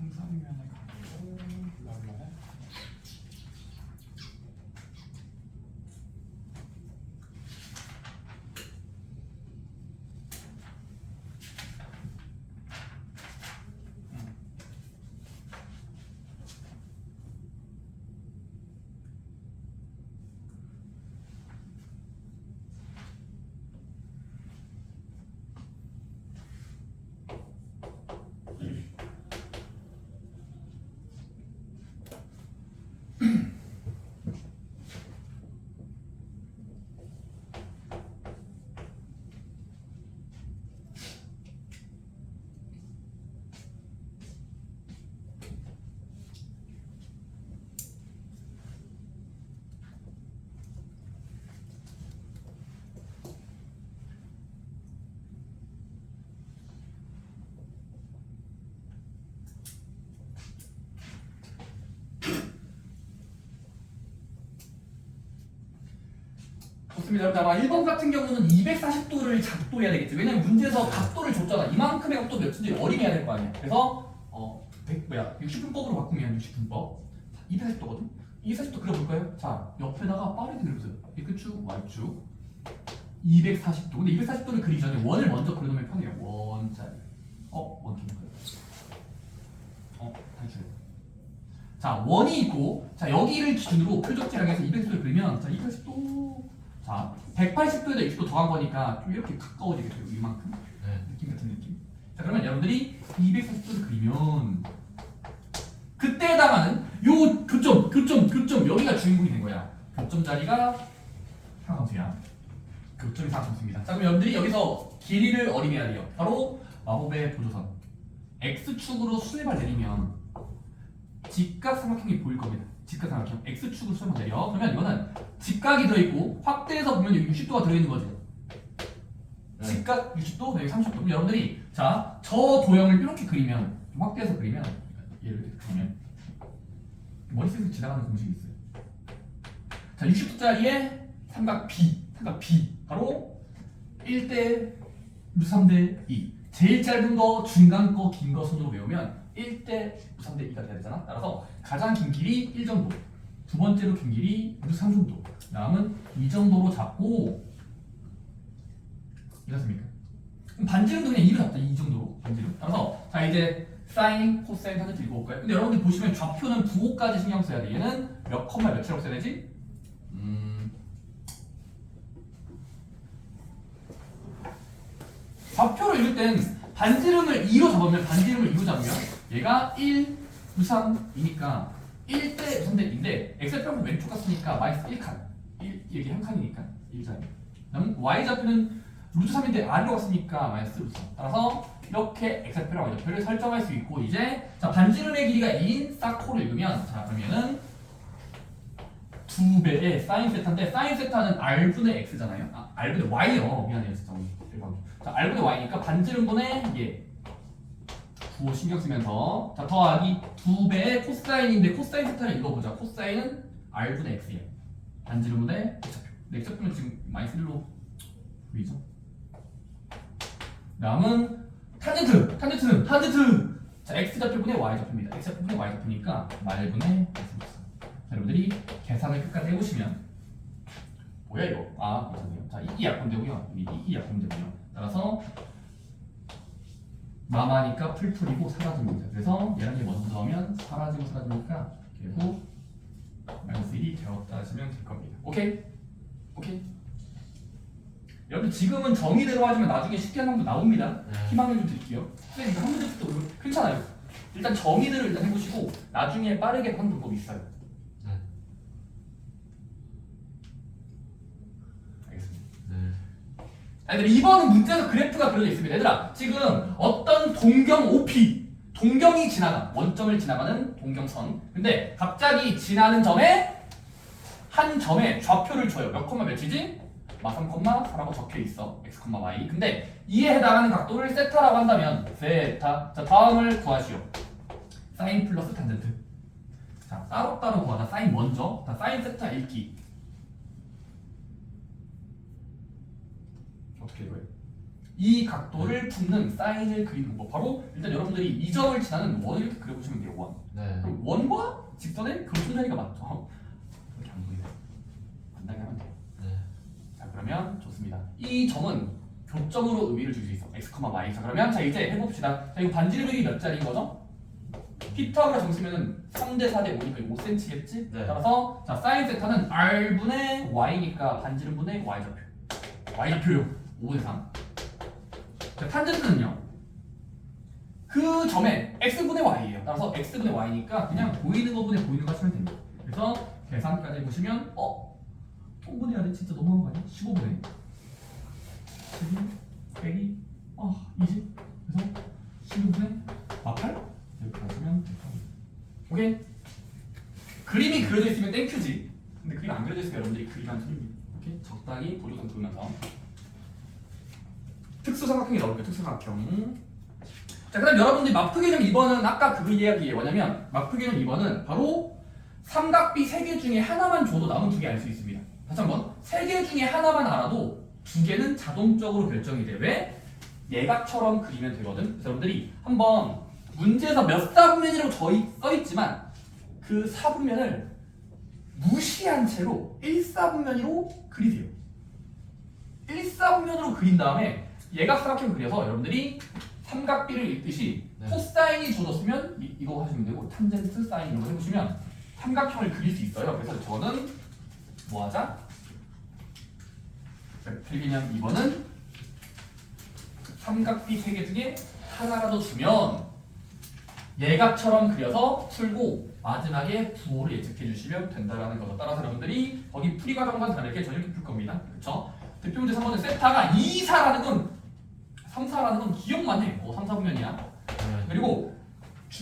상상면에 가고 그다음에 좋습니다. 여러분 아마 1번 같은 경우는 240도를 작도해야 되겠죠. 왜냐면 문제에서 각도를 줬잖아. 이만큼의 각도 몇인지 어림해야 될 거 아니야. 그래서 60분법으로 바꾸면 60분법 240도거든? 240도 그려볼까요? 자, 옆에다가 빠르게 그려보세요. X축, Y축 240도. 근데 240도를 그리기 전에 원을 먼저 그려놓으면 편해요. 원짜리. 원 좀 그려. 다시 그려. 자, 원이 있고, 자, 여기를 기준으로 표적지랑 해서 240도를 그리면, 자, 240도. 자, 180도에다 60도 더한 거니까 좀 이렇게 가까워지겠죠. 이만큼. 느낌 같은 느낌. 자, 그러면 여러분들이 240도를 그리면, 그때 해당하는 요 교점, 여기가 주인공이 된 거야. 교점 자리가 삼각함수야. 교점이 삼각함수입니다. 자, 그럼 여러분들이 여기서 길이를 어림해야 돼요. 바로 마법의 보조선. X축으로 수렴을 내리면 직각삼각형이 보일 겁니다. 직각삼각형. X축으로 수렴을 내려. 그러면 이거는 직각이 들어있고 확대해서 보면 여기 60도가 들어있는 거지. 직각 60도, 여기 30도. 그럼 여러분들이 자, 저 도형을 이렇게 그리면, 좀 확대해서 그리면, 얘를 이렇게 그리면 머릿속에서 지나가는 공식이 있어요. 자, 60도짜리에 삼각 B 바로 1대 3대 2. 제일 짧은 거, 중간 거, 긴 거 순으로 외우면 1대 3대 2가 돼야 되잖아. 따라서 가장 긴 길이 1 정도, 두 번째로 긴 길이 3 정도, 다음은 2 정도로 잡고 이렇습니까? 그럼 반지름도 그냥 2로 잡자. 2 정도로 반지름. 따라서 자 이제 사인, 코사인 사진 읽어볼까요? 근데 여러분들 보시면 좌표는 부호까지 신경 써야 돼. 얘는 몇 컴마 몇이라고 써야 되지? 좌표를 읽을 땐 반지름을 2로 잡으면 얘가 1, 2, 3이니까 1대 3대인데 x좌표는 왼쪽 갔으니까 마이너스 1칸. 이게 한 칸이니까 1자리. 그다음 y좌표는 루트 3인데 아래로 갔으니까 마이너스 루트 3. 따라서 이렇게 x좌표랑 y좌표를 설정할 수 있고 이제 자 반지름의 길이가 2인 사코를 읽으면 자 그러면은 2배의 사인 세타인데 사인 세타는 r분의 x잖아요. r분의 y요. 미안해요 진짜. 자 r분의 y니까 반지름분의 얘. 구호 신경 쓰면서 자 더하기 2배의 코사인인데 코사인 세타를 읽어보자. 코사인은 r분의 x예요. 반지름분의 x좌표. 근데 x좌표는 지금 마이너스 1로 보이죠? 다음은 탄젠트. 자 x좌표분의 y좌표입니다. x좌표분의 y좌표니까 말분의 x입니다. 여러분들이 계산을 끝까지 해보시면 뭐야 이거? 괜찮네요. 자 이 약분되고요. 이 약분되고요. 따라서 마마니까 풀풀이고 사라집니다. 그래서 얘랑 얘 먼저 하면 사라지니까 결국 마이너스 1이 되었다 하시면 될 겁니다. 오케이? 여러분 지금은 정의대로 하지만 나중에 쉽게 하는 방법 나옵니다. 희망을 좀 드릴게요. 근데 이거 한 문제도 괜찮아요. 일단 정의대로 일단 해보시고 나중에 빠르게 하는 방법이 있어요. 얘들아, 이번은 문제에서 그래프가 그려져 있습니다. 얘들아, 지금 어떤 동경 OP, 동경이 지나가, 원점을 지나가는 동경선. 근데 갑자기 지나는 점에 한 점에 좌표를 줘요. 몇 콤마 몇이지? 마 3,4라고 적혀 있어. x, y. 근데 이에 해당하는 각도를 세타라고 한다면 세타. 자, 다음을 구하시오. 사인 플러스 탄젠트. 자, 따로따로 구하자. 사인 먼저. 자, 사인 세타 읽기. 어떻게 해요? 이 각도를 푸는 사인을 그리는 거 바로 일단 여러분들이 이 점을 지나는 원을 이렇게 그려보시면 돼요. 원. 그럼 원과 직선의 그런 순자리가 맞죠? 그렇게 안 보이네. 간단하게 하면 돼요. 자 그러면 좋습니다. 이 점은 교점으로 의미를 줄 수 있어. x, y. 자 그러면 자 이제 해봅시다. 자 이거 반지름이 몇 자리인 거죠? 피타고라스 정쓰면은 3대 4대 5니까 5cm겠지? 따라서 자 사인 세타는 r분의 y니까 반지름분의 y좌표. y좌표요. 5대 3. 자, 탄젠트는요. 그 점에 x분의 y예요. 따라서 x분의 y니까 그냥 보이는 거분의 보이는 거 하시면 됩니다. 그래서 계산까지 해보시면 통분해야 돼. 진짜 너무한 거 아니야? 15분의 12 빼기 20 그래서 16분의 8 이렇게 하시면 됩니다. 오케이? 그림이 그려져 있으면 땡큐지. 근데 그림 안 그려져 있으면 여러분들이 그림만 틀립니다. 오케이? 적당히 보조점 두면서 특수삼각형이 나올게요. 특수삼각형. 자, 그다음 여러분들이 마프개념 2번은 아까 그 이야기예요. 뭐냐면 마프개념 2번은 바로 삼각비 3개 중에 하나만 줘도 남은 2개 알 수 있습니다. 다시 한번 3개 중에 하나만 알아도 2개는 자동적으로 결정이 돼. 왜? 예각처럼 그리면 되거든. 그래서 여러분들이 한번 문제에서 몇 사분면이라고 써있지만 그 사분면을 무시한 채로 1사분면으로 그리세요. 1사분면으로 그린 다음에 예각삼각형을 그려서 여러분들이 삼각비를 읽듯이 코사인이 줘졌으면 이거 하시면 되고 탄젠트 사인 이런 거 해보시면 삼각형을 그릴 수 있어요. 그래서 저는 뭐 하자? 필기념 2번은 삼각비 3개 중에 하나라도 주면 예각처럼 그려서 풀고 마지막에 부호를 예측해 주시면 된다는 거죠. 따라서 여러분들이 거기 풀이 과정과 다르게 저 이렇게 풀 겁니다. 그렇죠? 대표 문제 3번은 세타가 2, 4라는 건 3, 4라는 건 기억만 해. 3, 4분면이야. 그리고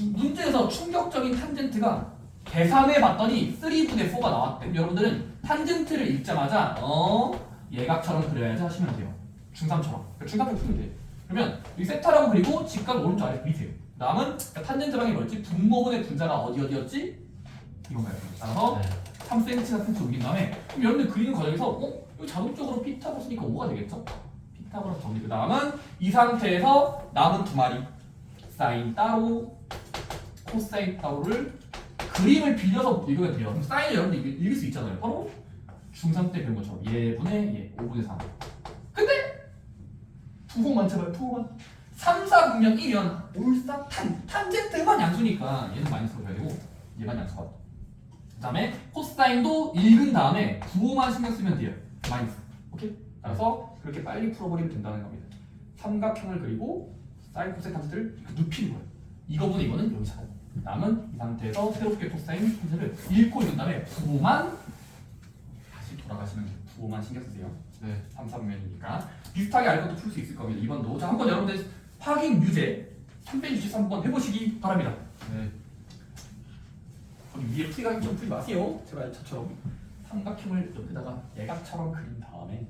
문제에서 충격적인 탄젠트가 계산해 봤더니 3분의 4가 나왔대. 여러분들은 탄젠트를 읽자마자 예각처럼 그려야지 하시면 돼요. 중3처럼. 중3편 풀면 돼. 그러면 이 세타라고 그리고 직각 오른쪽 아래 그리세요. 다음은 탄젠트방이 뭐였지? 분모분의 분자가 어디였지? 이건가요? 따라서 3cm, 4cm 옮긴 다음에 그럼 여러분들 그리는 과정에서 이거 자동적으로 피타고 쓰니까 5가 되겠죠? 피타고라스 정리. 그 다음은 이 상태에서 남은 2마리 사인 따로 코사인 따로를 그림을 빌려서 읽으면 돼요. 그럼 사인을 여러분들 읽을 수 있잖아요. 바로 중3 때 배운 것처럼 예분의 예 5분의 3. 근데 부호만 제발 부호만 3, 4 분명 1이면 올사 탄젠트만 양수니까 얘는 마이너스로 해야 되고 얘만 양수가. 그 다음에 코사인도 읽은 다음에 부호만 신경 쓰면 돼요. 마이너스. 오케이? 따라서 그렇게 빨리 풀어버리면 된다는 겁니다. 삼각형을 그리고 사인 코사인 탄젠트를 눕히는 거예요. 이거보다 이거는 여기 작아요. 남은 이 상태에서 새롭게 코사인 탄젠트를 읽고 있는 다음에 부호만 다시 돌아가시면 돼요. 부호만 신경 쓰세요. 네, 3, 3면이니까 비슷하게 알 것도 풀 수 있을 겁니다. 이번도 자 한번 여러분들 확인 유제 363번 해보시기 바랍니다. 네. 거기 위에 풀이가 좀 풀지 마세요. 제발 저처럼 삼각형을 옆에다가 예각처럼 그린 다음에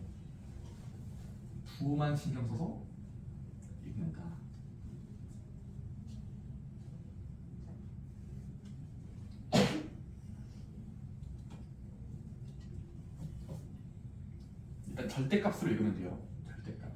부호만 신경 써서 읽는다. 일단 절대값으로 읽으면 돼요. 절대값.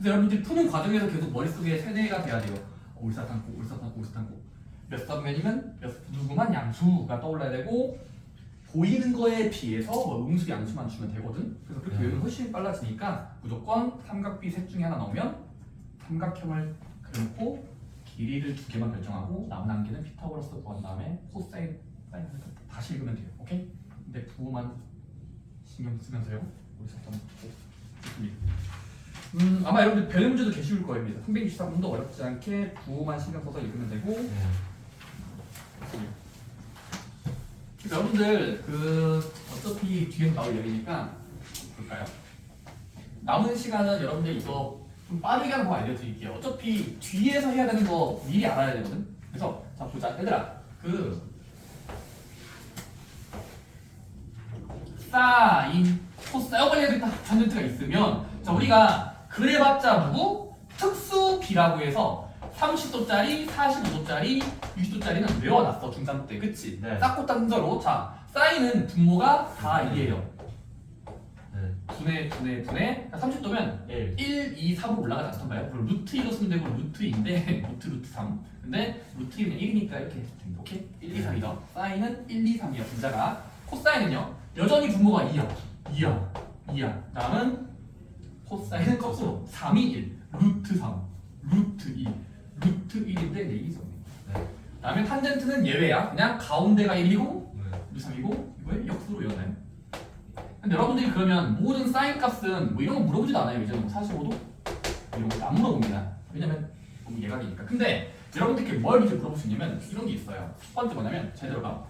그래서 여러분들이 푸는 과정에서 계속 머릿속에 세뇌가 돼야 돼요. 올사탕고, 올사탕고, 올사탕고. 몇 선면이면 몇 누구만 양수가 떠올라야 되고 보이는 거에 비해서 뭐 음수, 양수만 주면 되거든. 그래서 그렇게 외우면 훨씬 빨라지니까 무조건 삼각비 셋 중에 하나 나오면 삼각형을 그려놓고 길이를 2개만 결정하고 남은 한 개는 피타고라스 구한 다음에 코사인, 사인 다시 읽으면 돼요. 오케이? 근데 부호만 신경 쓰면서요. 올사탕고. 좋습니다. 아마 여러분들 배는 문제도 계실 거입니다. 363번도 어렵지 않게 부호만 신경 써서 읽으면 되고. 그래서 여러분들 어차피 뒤에서 나올 얘기니까 볼까요? 남은 시간은 여러분들 이거 좀 빠르게 하는 거 알려드릴게요. 어차피 뒤에서 해야 되는 거 미리 알아야 되거든. 그래서 자 보자, 얘들아. 사인, 코사인 빨리 해야 되겠다. 탄젠트가 있으면 자 우리가 그래봤자 누구? 특수 B라고 해서 30도짜리, 45도짜리, 60도짜리는 외워놨어 중3 때, 그치? 네. 쌓고 단서로 자 사인은 분모가 다 1이에요. 분해 30도면 1, 2, 3으로 올라가지 않던가요? 그럼 루트 2로 쓰면 되고 루트 2인데 루트 3 근데 루트 2는 1이니까 이렇게 해도 됩니다. 오케이? 1, 2, 3이다. 사인은 1, 2, 3이야 분자가. 코사인은요 여전히 분모가 2야. 다음은 코사인은 거꾸로 3이 1, 루트 3, 루트 2, 루트 1인데 4이 있었네. 다음에 탄젠트는 예외야. 그냥 가운데가 1이고 루트 3이고 이거에 역수로 외워놔요. 근데 여러분들이 그러면 모든 사인 값은 뭐 이런 거 물어보지도 않아요. 이제 뭐 45도 이런 거 안 물어봅니다. 왜냐면 너무 예각이니까. 근데 여러분들께 뭘 이제 물어볼 수 있냐면 이런 게 있어요. 첫 번째 뭐냐면 제대로 봐.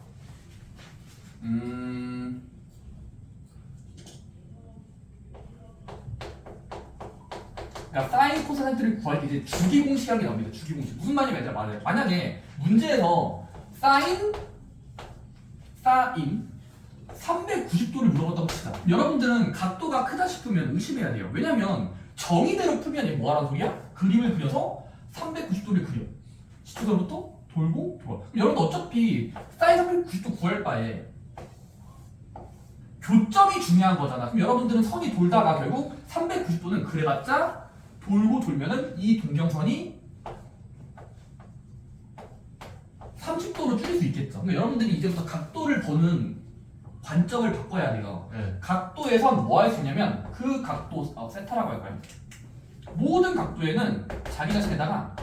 그러니까 사인 코사인트를 구할 때 이제 주기 공식이라는 게 나옵니다. 주기 공식. 무슨 말이냐면 얘들아 말해요. 만약에 문제에서 사인 390도를 물어봤다고 칩시다. 여러분들은 각도가 크다 싶으면 의심해야 돼요. 왜냐면 정의대로 풀면 뭐하라는 소리야? 그림을 그려서 390도를 그려. 시초선부터 돌고 돌아. 그럼 여러분 어차피 사인 390도 구할 바에 교점이 중요한 거잖아. 그럼 여러분들은 선이 돌다가 결국 390도는 그래봤자 돌고 돌면은 이 동경선이 30도로 줄일 수 있겠죠. 그러니까 여러분들이 이제부터 각도를 보는 관점을 바꿔야 돼요. 각도에선 뭐 할 수 있냐면 그 각도 세타라고 할까요? 모든 각도에는 자기 자신에다가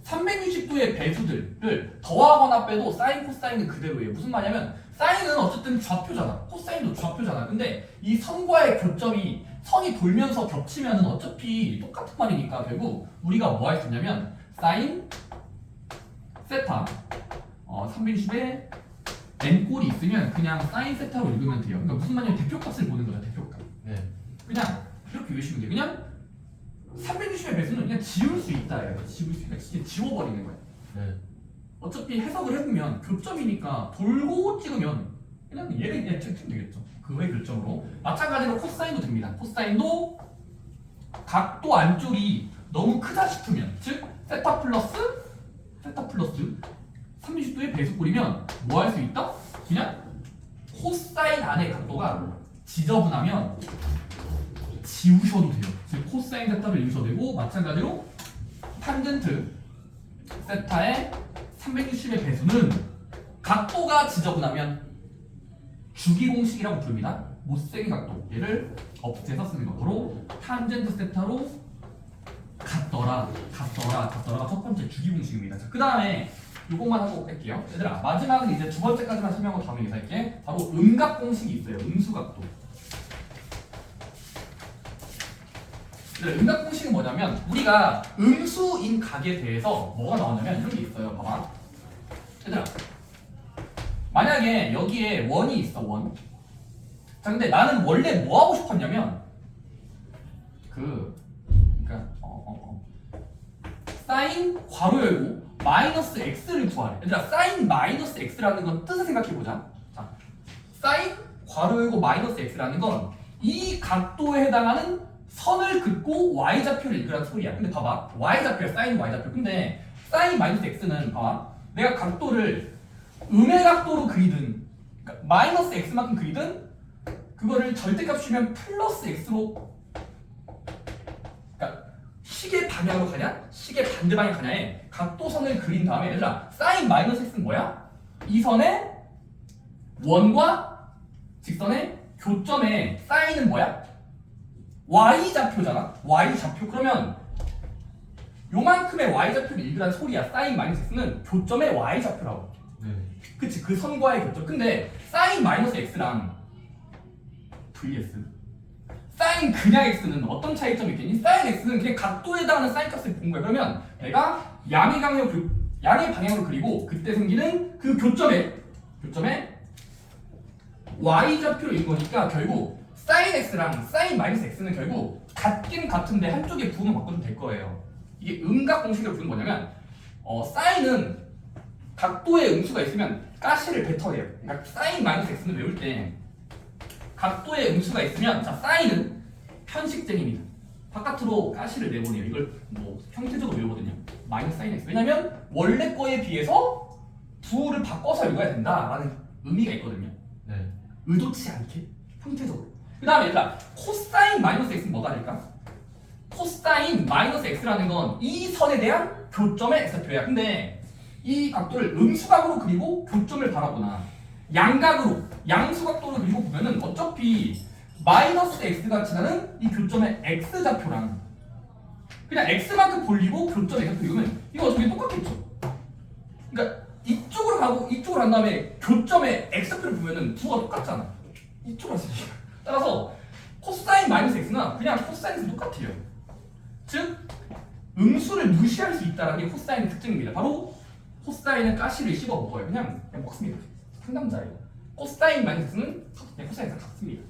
360도의 배수들을 더하거나 빼도 사인 코사인은 그대로예요. 무슨 말이냐면 사인은 어쨌든 좌표잖아. 코사인도 좌표잖아. 근데 이 선과의 교점이 선이 돌면서 겹치면 어차피 똑같은 말이니까 결국 우리가 뭐 할 수 있냐면 사인 세타 360의 n꼴이 있으면 그냥 사인 세타로 읽으면 돼요. 그러니까 무슨 말이냐면 대표값을 보는 거야. 대표값. 네. 그냥 이렇게 외우시면 돼요. 그냥 360의 배수는 그냥 지울 수 있다. 지울 수 있다. 진짜 지워버리는 거야. 네. 어차피 해석을 해보면 교점이니까 돌고 찍으면 그냥 얘를 그냥 찍으면 되겠죠. 그거의 결정으로. 마찬가지로 코사인도 됩니다. 코사인도 각도 안쪽이 너무 크다 싶으면, 즉 세타 플러스 30도의 배수꼴이면 뭐 할 수 있다? 그냥 코사인 안의 각도가 지저분하면 지우셔도 돼요. 즉 코사인 세타를 읽으셔도 되고, 마찬가지로 탄젠트 세타의 360의 배수는 각도가 지저분하면 주기공식이라고 부릅니다. 못생긴 각도, 얘를 없애서 쓰는 거. 바로 탄젠트 세타로 같더라가 첫 번째 주기공식입니다. 그 다음에 이것만 하고 뺄게요. 얘들아, 마지막은 이제 두 번째까지만 설명하고 다음에 인사할게. 바로 음각공식이 있어요. 음수각도. 음각공식은 뭐냐면 우리가 음수인 각에 대해서 뭐가 나오냐면 이런 게 있어요. 봐봐. 얘들아, 만약에 여기에 원이 있어, 원. 자, 근데 나는 원래 뭐 하고 싶었냐면 그러니까 사인 괄호 열고 마이너스 x를 구하래. 얘들아, 사인 마이너스 x라는 건 뜻을 생각해보자. 자, 사인 괄호 열고 마이너스 x라는 건 이 각도에 해당하는 선을 긋고 y좌표를 읽으라는 소리야. 근데 봐봐, y좌표야, 사인 y좌표. 근데 사인 마이너스 x는 봐봐, 내가 각도를 음의 각도로 그리든, 그러니까 마이너스 x만큼 그리든, 그거를 절대값 주면 플러스 x로, 그러니까 시계 방향으로 가냐, 시계 반대 방향 가냐에 각도선을 그린 다음에, 얘들아, 사인 마이너스 x는 뭐야? 이 선의 원과 직선의 교점에 사인은 뭐야? y좌표잖아. y좌표. 그러면 요만큼의 y좌표를 읽으라는 소리야. 사인 마이너스 x는 교점의 y좌표라고. 네. 그치, 그 선과의 교점. 근데 사인 마이너스 x랑 vs 사인 그냥 x는 어떤 차이점이 있겠니? 사인 x는 그냥 각도에 해당하는 사인 값을 본 거야. 그러면 내가 양의 방향으로 그리고 그때 생기는 그 교점에 y좌표를 읽은 거니까 결국 사인 x랑 사인 마이너스 x는 결국 같긴 같은데 한쪽에 부호만 바꿔주면 될 거예요. 이게 음각 공식으로 부르는 거냐면 사인은 각도에 음수가 있으면 가시를 뱉어내요. 그러니까 사인 마이너스 x는 외울 때 각도에 음수가 있으면, 자, 사인은 편식쟁입니다. 바깥으로 가시를 내보내요. 이걸 뭐 형태적으로 외우거든요. 마이너스 사인 x. 왜냐면 원래 거에 비해서 부호를 바꿔서 읽어야 된다라는 의미가 있거든요. 네. 의도치 않게 형태적으로. 그 다음에 얘들아, 코사인 마이너스 x는 뭐가 될까? 코사인 마이너스 x라는 건 이 선에 대한 교점의 x표야. 근데 이 각도를 음수각으로 그리고 교점을 바라보나 양각으로, 양수각도로 그리고 보면은 어차피 마이너스 x가 지나는 이 교점의 x좌표랑 그냥 x만큼 볼리고 교점의 x좌표 이거면 이거 어차피 똑같겠죠. 그러니까 이쪽으로 가고 이쪽으로 간 다음에 교점의 x좌표를 보면은 부호가 똑같잖아. 이쪽으로 갔으니까. 따라서 코사인 마이너스 x나 그냥 코사인은 똑같아요. 즉 음수를 무시할 수 있다는 게 코사인의 특징입니다. 바로 코사인은 가시를 씹어 먹어요. 그냥 먹습니다. 상담자예요. 코사인 마이너스 x는 그냥 코사인이랑 같습니다.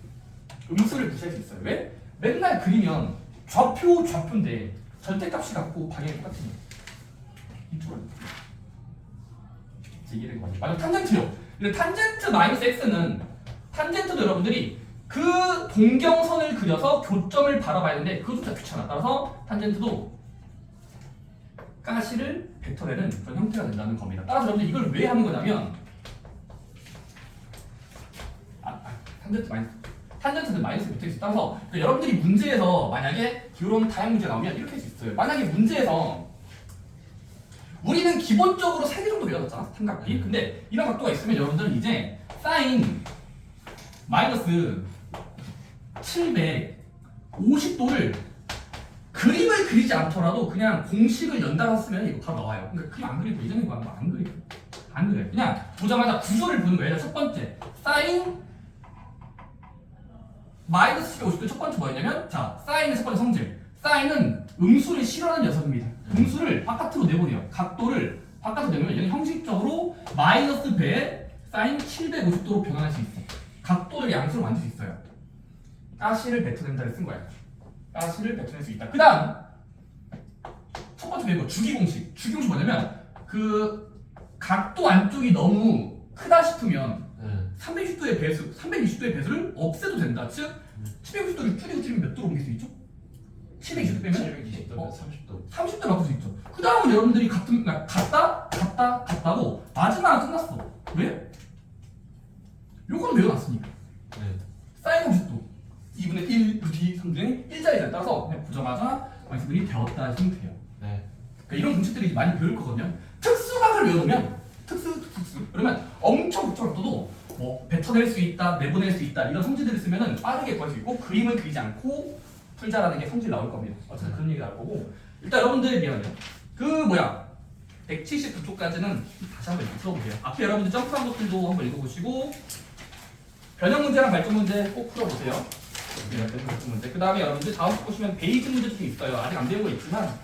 음수를 무시할 수 있어요. 왜? 맨날 그리면 좌표인데 절대값이 같고 방향이 똑같으니까 이쪽으로 이해를 해봐요. 만약 탄젠트요. 근데 탄젠트 마이너스 x는 탄젠트도 여러분들이 그 동경선을 그려서 교점을 바라봐야 되는데 그것조차 귀찮아. 따라서 탄젠트도 가시를 벡터내는 그런 형태가 된다는 겁니다. 따라서 여러분들 이걸 왜 하는 거냐면 탄젠트는 마이너스 벡터일 수 따라서 그러니까 여러분들이 문제에서 만약에 이런 다양 문제 나오면 이렇게 할 수 있어요. 만약에 문제에서 우리는 기본적으로 3개 정도 배웠잖아, 삼각비. 근데 이런 각도가 있으면 여러분들은 이제 사인 마이너스 750도를 그림을 그리지 않더라도 그냥 공식을 연달아 쓰면 이거 바로 나와요. 그러니까 그림 안 그리고 예전에 거 안 그려요. 안 그래요. 그냥 보자마자 구조를 보는 거예요. 첫 번째, 사인 마이너스 750도 첫 번째 뭐였냐면, 자, 사인의 첫 번째 성질. 사인은 음수를 싫어하는 녀석입니다. 음수를 바깥으로 내보내요. 각도를 바깥으로 내보내면 얘는 형식적으로 마이너스 배 사인 750도로 변환할 수 있어. 각도를 양수로 만들 수 있어요. 가시를 뱉어낸다를 쓴 거야. 가시를 뱉어낼 수 있다. 그 다음 첫 번째 배운 거 주기공식. 주기공식 뭐냐면 그 각도 안쪽이 너무 크다 싶으면 360도의 배수, 360도의 배수를 없애도 된다. 즉 760도를 줄이면 몇 도로 옮길 수 있죠? 720도 빼면 720도면 30도. 30도 바꿀 수 있죠. 그 다음은 여러분들이 같다고 마지막은 끝났어. 왜? 요거는 외워놨으니까. 네. 사인 30도 2분의 1 루트 3분의 1자리에 따라서 그냥 보자마자 완성들이 되었다 하시면 돼요. 네. 그러니까 이런 공식들이 많이 배울 거거든요. 특수각을 외우면 특수 그러면 엄청 복잡해도 뭐 뱉어낼 수 있다, 내보낼 수 있다 이런 성질들을 쓰면은 빠르게 구할 수 있고 그림을 그리지 않고 풀자라는 게 성질 나올 겁니다. 어쨌든 그런 얘기 나올 거고 일단 여러분들 미안해요. 그 뭐야 179쪽까지는 다시 한번 풀어보세요. 앞에 여러분들 점프한 것들도 한번 읽어보시고 변형 문제랑 발전 문제 꼭 풀어보세요. 변형 문제. 그 다음에 여러분들 다음 보시면 베이직 문제도 있어요. 아직 안 배운 거 있지만